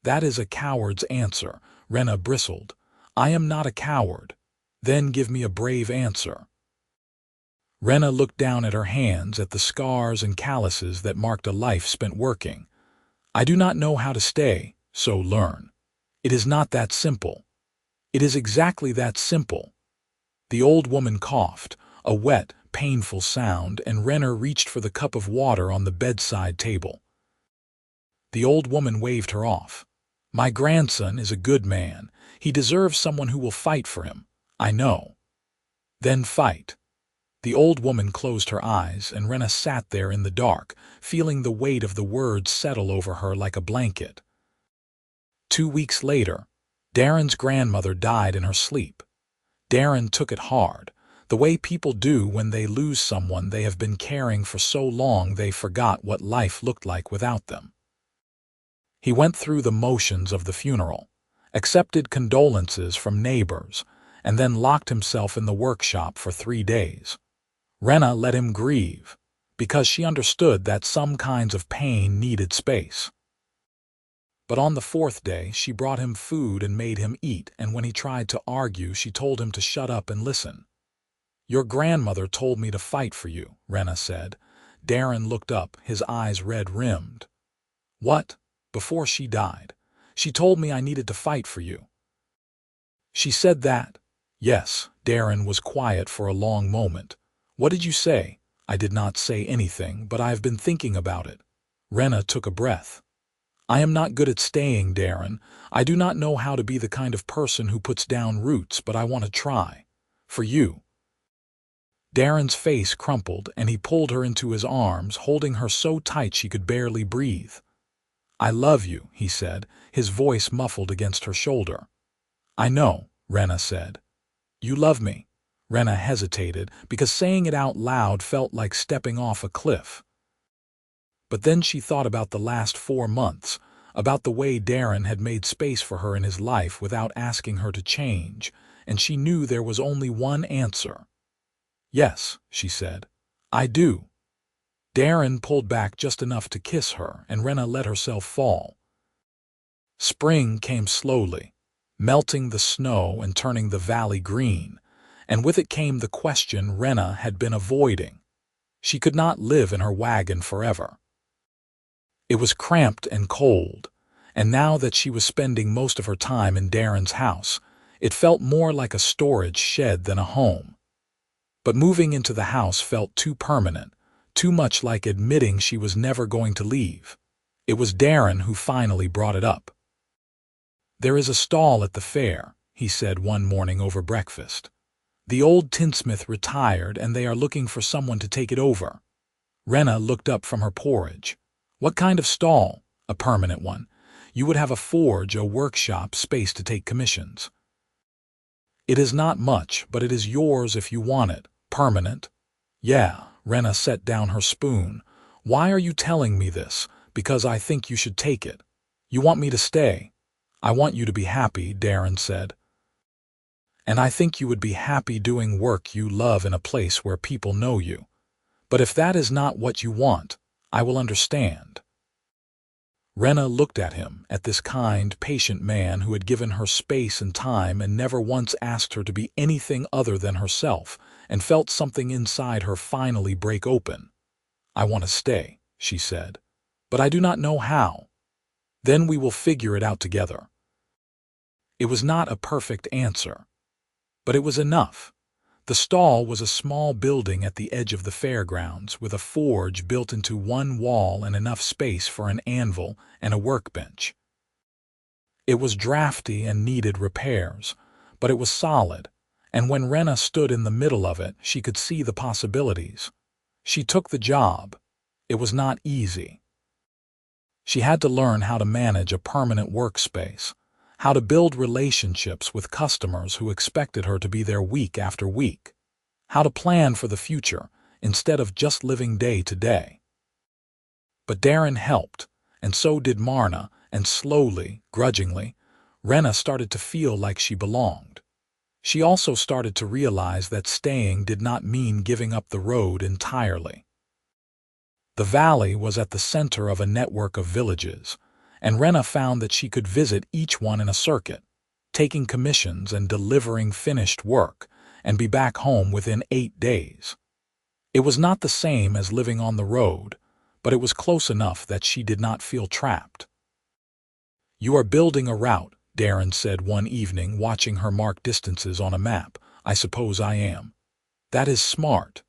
"That is a coward's answer," Rhenna bristled. "I am not a coward." "Then give me a brave answer." Rhenna looked down at her hands, at the scars and calluses that marked a life spent working. "I do not know how to stay, so learn." "It is not that simple." "It is exactly that simple." The old woman coughed, a wet, painful sound, and Rhenna reached for the cup of water on the bedside table. The old woman waved her off. "My grandson is a good man. He deserves someone who will fight for him. I know." "Then fight." The old woman closed her eyes, and Rhenna sat there in the dark, feeling the weight of the words settle over her like a blanket. 2 weeks later, Darren's grandmother died in her sleep. Darren took it hard, the way people do when they lose someone they have been caring for so long they forgot what life looked like without them. He went through the motions of the funeral, accepted condolences from neighbors, and then locked himself in the workshop for 3 days. Rhenna let him grieve, because she understood that some kinds of pain needed space. But on the 4th day, she brought him food and made him eat, and when he tried to argue, she told him to shut up and listen. "Your grandmother told me to fight for you," Rhenna said. Darren looked up, his eyes red-rimmed. "What? Before she died? She told me I needed to fight for you." "She said that?" "Yes." Darren was quiet for a long moment. "What did you say?" "I did not say anything, but I have been thinking about it." Rhenna took a breath. "I am not good at staying, Darren. I do not know how to be the kind of person who puts down roots, but I want to try. For you." Darren's face crumpled, and he pulled her into his arms, holding her so tight she could barely breathe. "I love you," he said, his voice muffled against her shoulder. "I know," Rhenna said. "You love me." Rhenna hesitated, because saying it out loud felt like stepping off a cliff. But then she thought about the last 4 months, about the way Darren had made space for her in his life without asking her to change, and she knew there was only one answer. "Yes," she said, "I do." Darren pulled back just enough to kiss her, and Rhenna let herself fall. Spring came slowly, melting the snow and turning the valley green, and with it came the question Rhenna had been avoiding. She could not live in her wagon forever. It was cramped and cold, and now that she was spending most of her time in Darren's house, it felt more like a storage shed than a home. But moving into the house felt too permanent, too much like admitting she was never going to leave. It was Darren who finally brought it up. "There is a stall at the fair," he said one morning over breakfast. "The old tinsmith retired, and they are looking for someone to take it over." Rhenna looked up from her porridge. "What kind of stall?" "A permanent one. You would have a forge, a workshop, space to take commissions." "It is not much, but it is yours if you want it. Permanent." "Yeah." Rhenna set down her spoon. "Why are you telling me this?" "Because I think you should take it." "You want me to stay?" "I want you to be happy," Darren said. "And I think you would be happy doing work you love in a place where people know you. But if that is not what you want, I will understand." Rhenna looked at him, at this kind, patient man who had given her space and time and never once asked her to be anything other than herself, and felt something inside her finally break open. "I want to stay," she said, "but I do not know how. Then we will figure it out together." It was not a perfect answer, but it was enough. The stall was a small building at the edge of the fairgrounds, with a forge built into one wall and enough space for an anvil and a workbench. It was drafty and needed repairs, but it was solid, and when Rhenna stood in the middle of it, she could see the possibilities. She took the job. It was not easy. She had to learn how to manage a permanent workspace, how to build relationships with customers who expected her to be there week after week, how to plan for the future instead of just living day to day. But Darren helped, and so did Marna, and slowly, grudgingly, Rhenna started to feel like she belonged. She also started to realize that staying did not mean giving up the road entirely. The valley was at the center of a network of villages, and Rhenna found that she could visit each one in a circuit, taking commissions and delivering finished work, and be back home within 8 days. It was not the same as living on the road, but it was close enough that she did not feel trapped. "You are building a route," Darren said one evening, watching her mark distances on a map. "I suppose I am." "That is smart."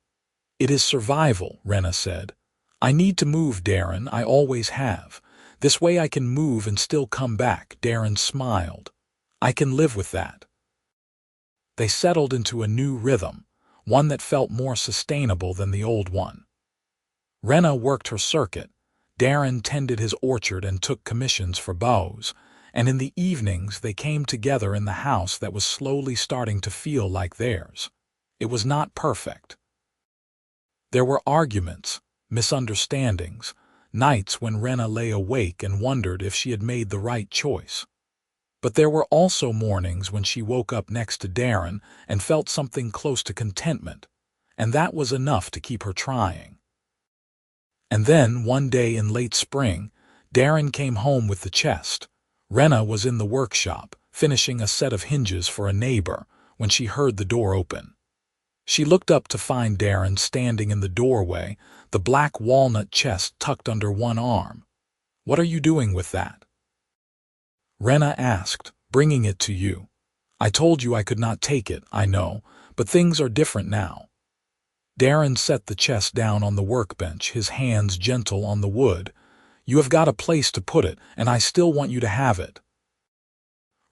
"It is survival," Rhenna said. "I need to move, Darren. I always have. This way I can move and still come back." Darren smiled. "I can live with that." They settled into a new rhythm, one that felt more sustainable than the old one. Rhenna worked her circuit, Darren tended his orchard and took commissions for boughs, and in the evenings they came together in the house that was slowly starting to feel like theirs. It was not perfect. There were arguments, misunderstandings, nights when Rhenna lay awake and wondered if she had made the right choice. But there were also mornings when she woke up next to Darren and felt something close to contentment, and that was enough to keep her trying. And then, one day in late spring, Darren came home with the chest. Rhenna was in the workshop, finishing a set of hinges for a neighbor, when she heard the door open. She looked up to find Darren standing in the doorway, the black walnut chest tucked under one arm. "What are you doing with that?" Rhenna asked, "Bringing it to you. I told you I could not take it, I know, but things are different now." Darren set the chest down on the workbench, his hands gentle on the wood. "You have got a place to put it, and I still want you to have it."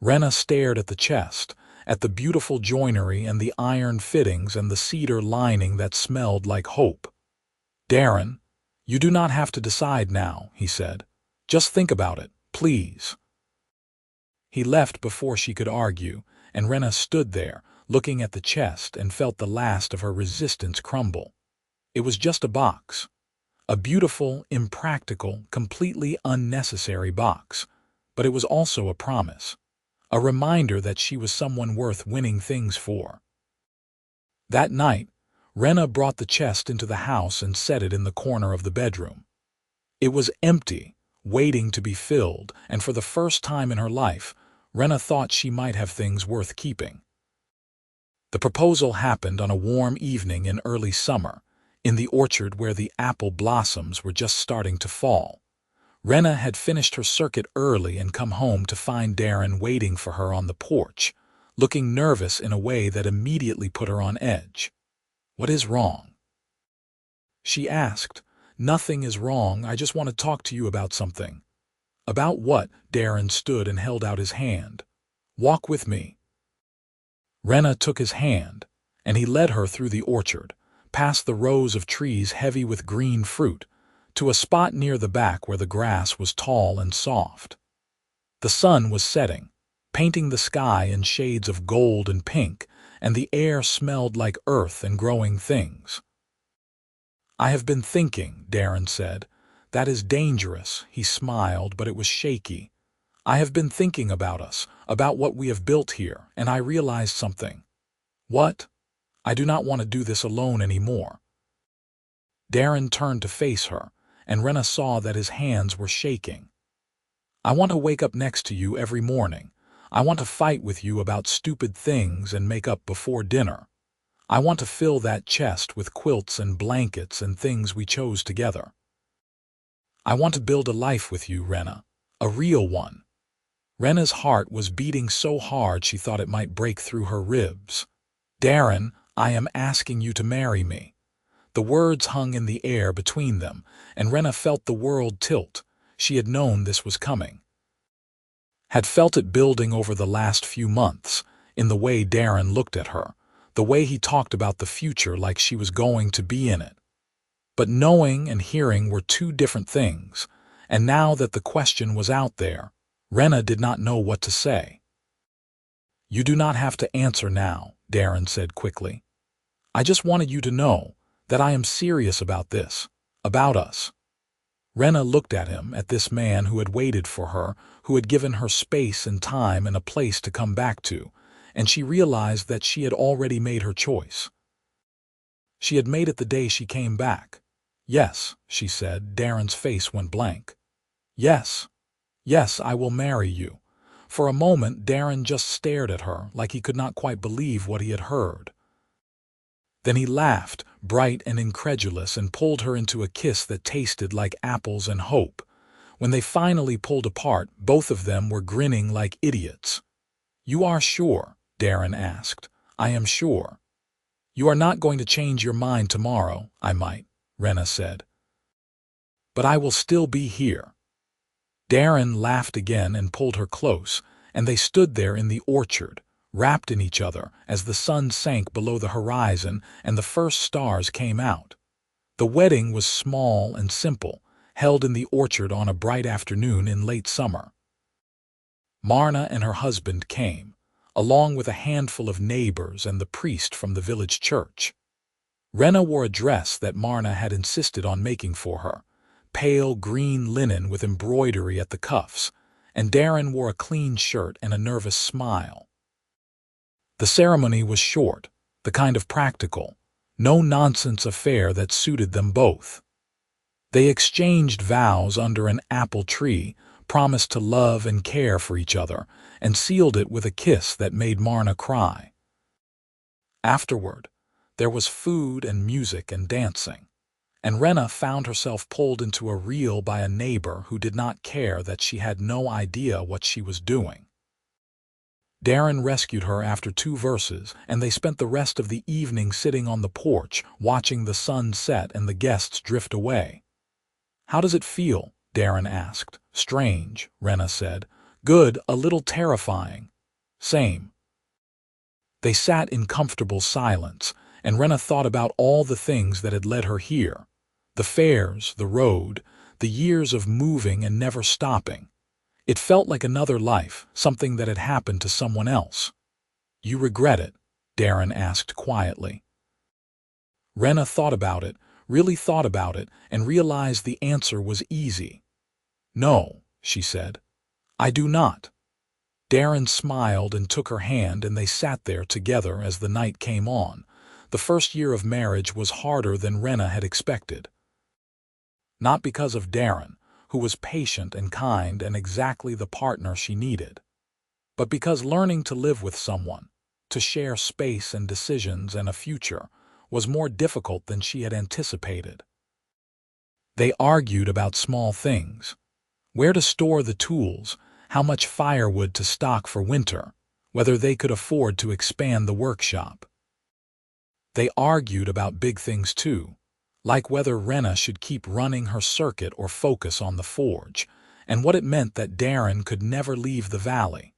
Rhenna stared at the chest, at the beautiful joinery and the iron fittings and the cedar lining that smelled like hope. "Darren, you do not have to decide now," he said. "Just think about it, please." He left before she could argue, and Rhenna stood there, looking at the chest, and felt the last of her resistance crumble. It was just a box. A beautiful, impractical, completely unnecessary box. But it was also a promise. A reminder that she was someone worth winning things for. That night, Rhenna brought the chest into the house and set it in the corner of the bedroom. It was empty, waiting to be filled, and for the first time in her life, Rhenna thought she might have things worth keeping. The proposal happened on a warm evening in early summer, in the orchard where the apple blossoms were just starting to fall. Rhenna had finished her circuit early and come home to find Darren waiting for her on the porch, looking nervous in a way that immediately put her on edge. "What is wrong?" she asked. "Nothing is wrong, I just want to talk to you about something." "About what?" Darren stood and held out his hand. "Walk with me." Rhenna took his hand, and he led her through the orchard, past the rows of trees heavy with green fruit, to a spot near the back where the grass was tall and soft. The sun was setting, painting the sky in shades of gold and pink, and the air smelled like earth and growing things. "I have been thinking," Darren said. "That is dangerous." He smiled, but it was shaky. "I have been thinking about us, about what we have built here, and I realized something." "What?" "I do not want to do this alone anymore." Darren turned to face her, and Rhenna saw that his hands were shaking. "I want to wake up next to you every morning. I want to fight with you about stupid things and make up before dinner. I want to fill that chest with quilts and blankets and things we chose together. I want to build a life with you, Rhenna, a real one." Rhenna's heart was beating so hard she thought it might break through her ribs. "Darren, I am asking you to marry me." The words hung in the air between them, and Rhenna felt the world tilt. She had known this was coming. Had felt it building over the last few months, in the way Darren looked at her, the way he talked about the future like she was going to be in it. But knowing and hearing were two different things, and now that the question was out there, Rhenna did not know what to say. "You do not have to answer now," Darren said quickly. "I just wanted you to know that I am serious about this, about us." Rhenna looked at him, at this man who had waited for her, who had given her space and time and a place to come back to, and she realized that she had already made her choice. She had made it the day she came back. "Yes," she said. Darren's face went blank. "Yes. Yes, I will marry you." For a moment, Darren just stared at her like he could not quite believe what he had heard. Then he laughed, bright and incredulous, and pulled her into a kiss that tasted like apples and hope. When they finally pulled apart, both of them were grinning like idiots. "You are sure?" Darren asked. "I am sure." "You are not going to change your mind tomorrow." "I might," Rhenna said. "But I will still be here." Darren laughed again and pulled her close, and they stood there in the orchard, wrapped in each other, as the sun sank below the horizon and the first stars came out. The wedding was small and simple, held in the orchard on a bright afternoon in late summer. Marna and her husband came, along with a handful of neighbors and the priest from the village church. Rhenna wore a dress that Marna had insisted on making for her, pale green linen with embroidery at the cuffs, and Darren wore a clean shirt and a nervous smile. The ceremony was short, the kind of practical, no-nonsense affair that suited them both. They exchanged vows under an apple tree, promised to love and care for each other, and sealed it with a kiss that made Marna cry. Afterward, there was food and music and dancing, and Rhenna found herself pulled into a reel by a neighbor who did not care that she had no idea what she was doing. Darren rescued her after 2 verses, and they spent the rest of the evening sitting on the porch, watching the sun set and the guests drift away. "How does it feel?" Darren asked. "Strange," Rhenna said. "Good, a little terrifying." "Same." They sat in comfortable silence, and Rhenna thought about all the things that had led her here. The fairs, the road, the years of moving and never stopping. It felt like another life, something that had happened to someone else. "You regret it?" Darren asked quietly. Rhenna thought about it, really thought about it, and realized the answer was easy. "No," she said. "I do not." Darren smiled and took her hand, and they sat there together as the night came on. The first year of marriage was harder than Rhenna had expected. Not because of Darren, who was patient and kind and exactly the partner she needed, but because learning to live with someone, to share space and decisions and a future, was more difficult than she had anticipated. They argued about small things: where to store the tools, how much firewood to stock for winter, whether they could afford to expand the workshop. They argued about big things too, like whether Rhenna should keep running her circuit or focus on the forge, and what it meant that Darren could never leave the valley.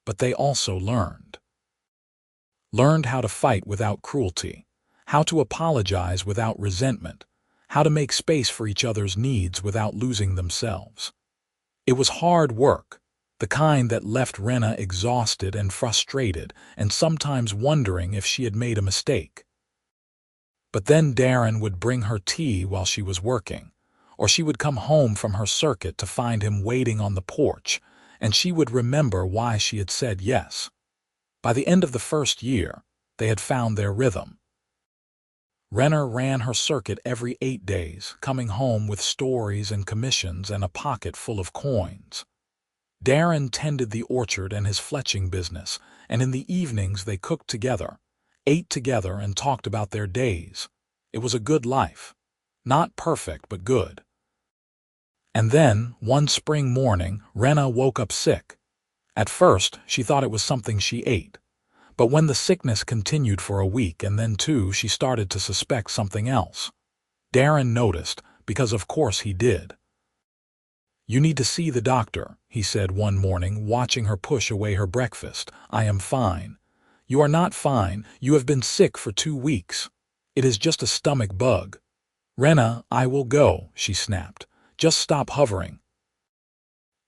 But they also learned how to fight without cruelty, how to apologize without resentment, how to make space for each other's needs without losing themselves. It was hard work, the kind that left Rhenna exhausted and frustrated and sometimes wondering if she had made a mistake. But then Darren would bring her tea while she was working, or she would come home from her circuit to find him waiting on the porch, and she would remember why she had said yes. By the end of the first year, they had found their rhythm. Rhenna ran her circuit every 8 days, coming home with stories and commissions and a pocket full of coins. Darren tended the orchard and his fletching business, and in the evenings they cooked together, ate together, and talked about their days. It was a good life. Not perfect, but good. And then, one spring morning, Rhenna woke up sick. At first, she thought it was something she ate. But when the sickness continued for a week and then 2, she started to suspect something else. Darren noticed, because of course he did. "You need to see the doctor," he said one morning, watching her push away her breakfast. "I am fine." "You are not fine. You have been sick for 2 weeks. It is just a stomach bug." "Rhenna, I will go," she snapped. "Just stop hovering."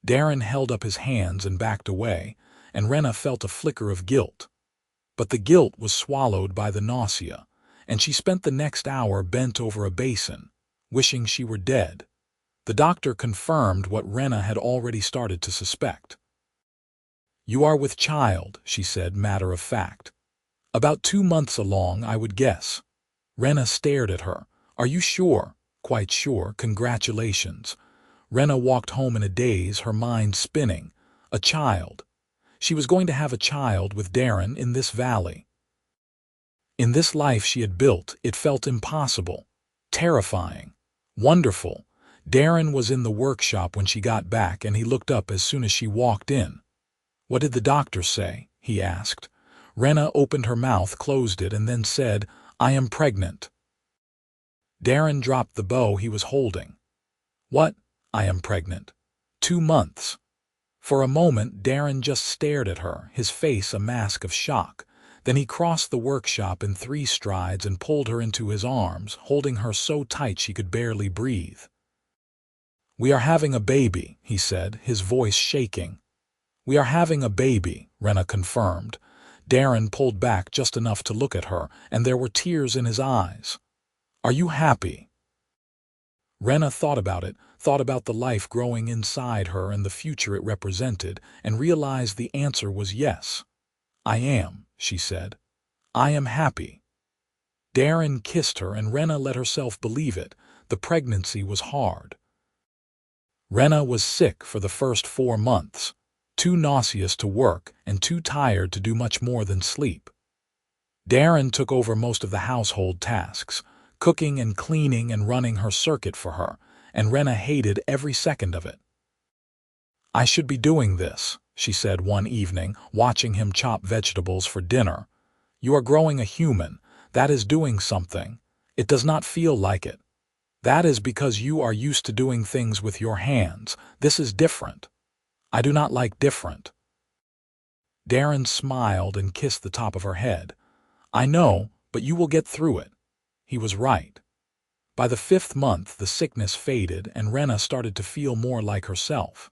Darren held up his hands and backed away, and Rhenna felt a flicker of guilt. But the guilt was swallowed by the nausea, and she spent the next hour bent over a basin, wishing she were dead. The doctor confirmed what Rhenna had already started to suspect. "You are with child," she said, matter of fact. "About 2 months along, I would guess." Rhenna stared at her. "Are you sure?" "Quite sure. Congratulations." Rhenna walked home in a daze, her mind spinning. A child. She was going to have a child with Darren in this valley. In this life she had built, it felt impossible, terrifying, wonderful. Darren was in the workshop when she got back, and he looked up as soon as she walked in. "What did the doctor say?" he asked. Rhenna opened her mouth, closed it, and then said, "I am pregnant." Darren dropped the bow he was holding. "What? I am pregnant. 2 months." For a moment, Darren just stared at her, his face a mask of shock. Then he crossed the workshop in 3 strides and pulled her into his arms, holding her so tight she could barely breathe. "We are having a baby," he said, his voice shaking. "We are having a baby," Rhenna confirmed. Darren pulled back just enough to look at her, and there were tears in his eyes. "Are you happy?" Rhenna thought about the life growing inside her and the future it represented, and realized the answer was yes. "I am," she said. "I am happy." Darren kissed her, and Rhenna let herself believe it. The pregnancy was hard. Rhenna was sick for the first 4 months, too nauseous to work and too tired to do much more than sleep. Darren took over most of the household tasks, cooking and cleaning and running her circuit for her, and Rhenna hated every second of it. "I should be doing this," she said one evening, watching him chop vegetables for dinner. "You are growing a human. That is doing something. It does not feel like it. That is because you are used to doing things with your hands. This is different. I do not like different." Darren smiled and kissed the top of her head. "I know, but you will get through it." He was right. By the 5th month, the sickness faded, and Rhenna started to feel more like herself.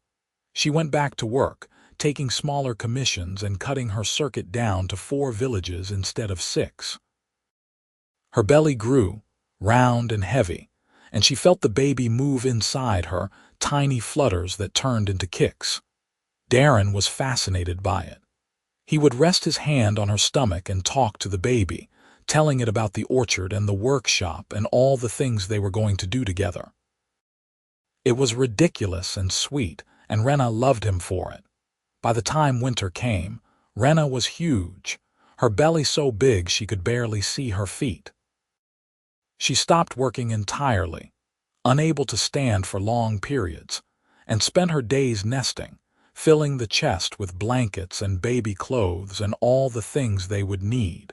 She went back to work, taking smaller commissions and cutting her circuit down to 4 villages instead of 6. Her belly grew, round and heavy, and she felt the baby move inside her, tiny flutters that turned into kicks. Darren was fascinated by it. He would rest his hand on her stomach and talk to the baby, telling it about the orchard and the workshop and all the things they were going to do together. It was ridiculous and sweet, and Rhenna loved him for it. By the time winter came, Rhenna was huge, her belly so big she could barely see her feet. She stopped working entirely, unable to stand for long periods, and spent her days nesting, filling the chest with blankets and baby clothes and all the things they would need.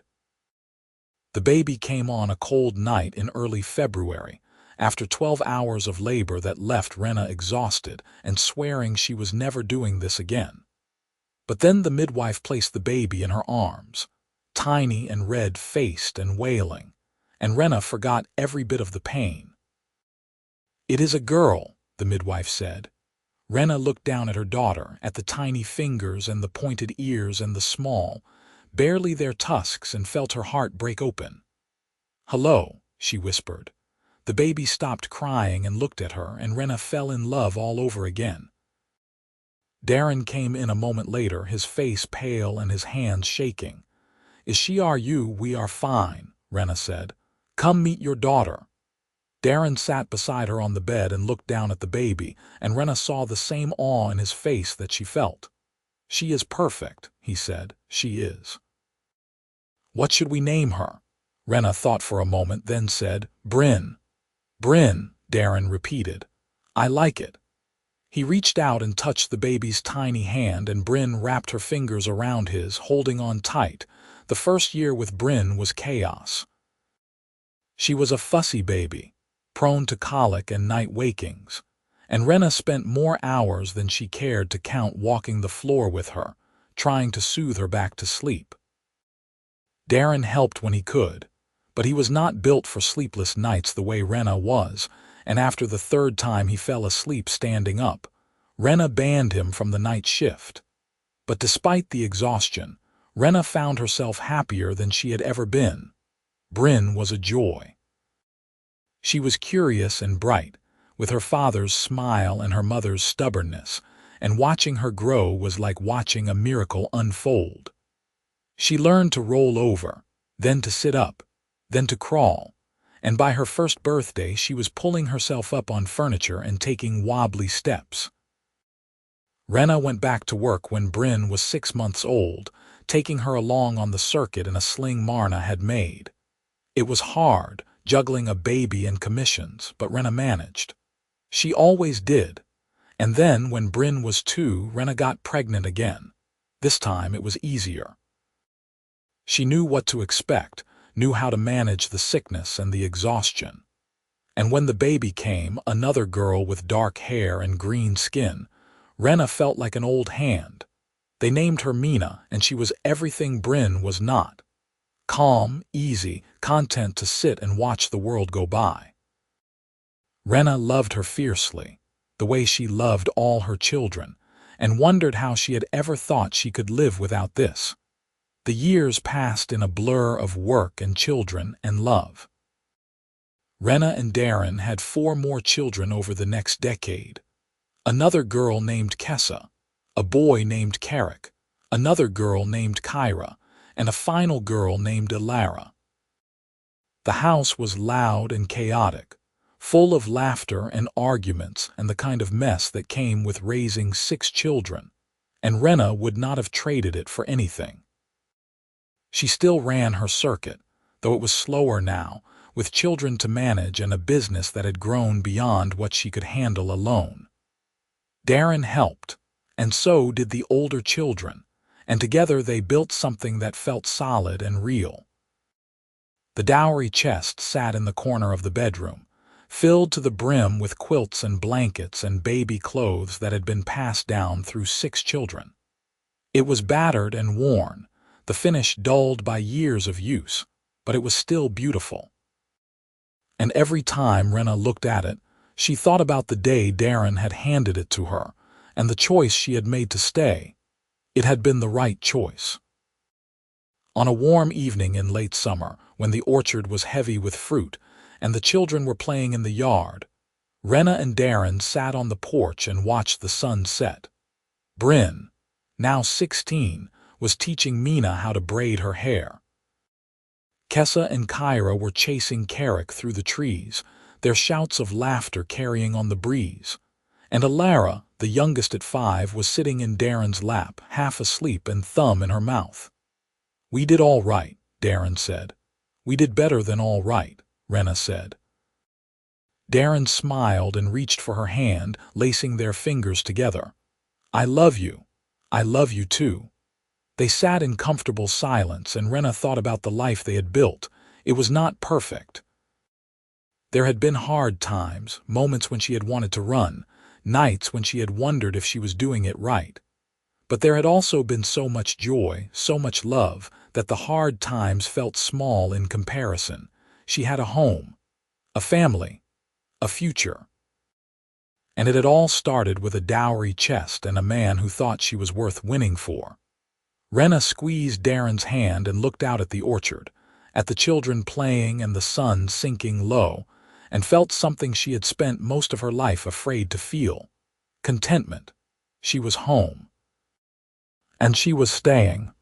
The baby came on a cold night in early February, after 12 hours of labor that left Rhenna exhausted and swearing she was never doing this again. But then the midwife placed the baby in her arms, tiny and red-faced and wailing, and Rhenna forgot every bit of the pain. "It is a girl," the midwife said. Rhenna looked down at her daughter, at the tiny fingers and the pointed ears and the small, barely their tusks, and felt her heart break open. "Hello," she whispered. The baby stopped crying and looked at her, and Rhenna fell in love all over again. Darren came in a moment later, his face pale and his hands shaking. "Is she you? We are fine," Rhenna said. "Come meet your daughter." Darren sat beside her on the bed and looked down at the baby, and Rhenna saw the same awe in his face that she felt. "She is perfect," he said. "She is." "What should we name her?" Rhenna thought for a moment, then said, "Bryn." "Bryn," Darren repeated. "I like it." He reached out and touched the baby's tiny hand, and Bryn wrapped her fingers around his, holding on tight. The first year with Bryn was chaos. She was a fussy baby, prone to colic and night wakings, and Rhenna spent more hours than she cared to count walking the floor with her, trying to soothe her back to sleep. Darren helped when he could, but he was not built for sleepless nights the way Rhenna was, and after the 3rd time he fell asleep standing up, Rhenna banned him from the night shift. But despite the exhaustion, Rhenna found herself happier than she had ever been. Bryn was a joy. She was curious and bright, with her father's smile and her mother's stubbornness, and watching her grow was like watching a miracle unfold. She learned to roll over, then to sit up, then to crawl, and by her 1st birthday she was pulling herself up on furniture and taking wobbly steps. Rhenna went back to work when Bryn was 6 months old, taking her along on the circuit in a sling Marna had made. It was hard, juggling a baby and commissions, but Rhenna managed. She always did. And then, when Bryn was 2, Rhenna got pregnant again. This time it was easier. She knew what to expect, knew how to manage the sickness and the exhaustion. And when the baby came, another girl with dark hair and green skin, Rhenna felt like an old hand. They named her Mina, and she was everything Bryn was not. Calm, easy, content to sit and watch the world go by. Rhenna loved her fiercely, the way she loved all her children, and wondered how she had ever thought she could live without this. The years passed in a blur of work and children and love. Rhenna and Darren had 4 more children over the next decade. Another girl named Kessa, a boy named Carrick, another girl named Kyra, and a final girl named Ilara. The house was loud and chaotic, full of laughter and arguments and the kind of mess that came with raising 6 children, and Rhenna would not have traded it for anything. She still ran her circuit, though it was slower now, with children to manage and a business that had grown beyond what she could handle alone. Darren helped, and so did the older children, and together they built something that felt solid and real. The dowry chest sat in the corner of the bedroom, filled to the brim with quilts and blankets and baby clothes that had been passed down through 6 children. It was battered and worn, the finish dulled by years of use, but it was still beautiful. And every time Rhenna looked at it, she thought about the day Darren had handed it to her, and the choice she had made to stay. It had been the right choice. On a warm evening in late summer, when the orchard was heavy with fruit, and the children were playing in the yard, Rhenna and Darren sat on the porch and watched the sun set. Bryn, now 16, was teaching Mina how to braid her hair. Kessa and Kyra were chasing Carrick through the trees, their shouts of laughter carrying on the breeze. And Ilara, the youngest at 5, was sitting in Darren's lap, half asleep and thumb in her mouth. "We did all right," Darren said. "We did better than all right," Rhenna said. Darren smiled and reached for her hand, lacing their fingers together. "I love you. I love you too." They sat in comfortable silence, and Rhenna thought about the life they had built. It was not perfect. There had been hard times, moments when she had wanted to run, nights when she had wondered if she was doing it right. But there had also been so much joy, so much love, that the hard times felt small in comparison. She had a home, a family, a future. And it had all started with a dowry chest and a man who thought she was worth winning for. Rhenna squeezed Darren's hand and looked out at the orchard, at the children playing and the sun sinking low, and felt something she had spent most of her life afraid to feel: contentment. She was home. And she was staying.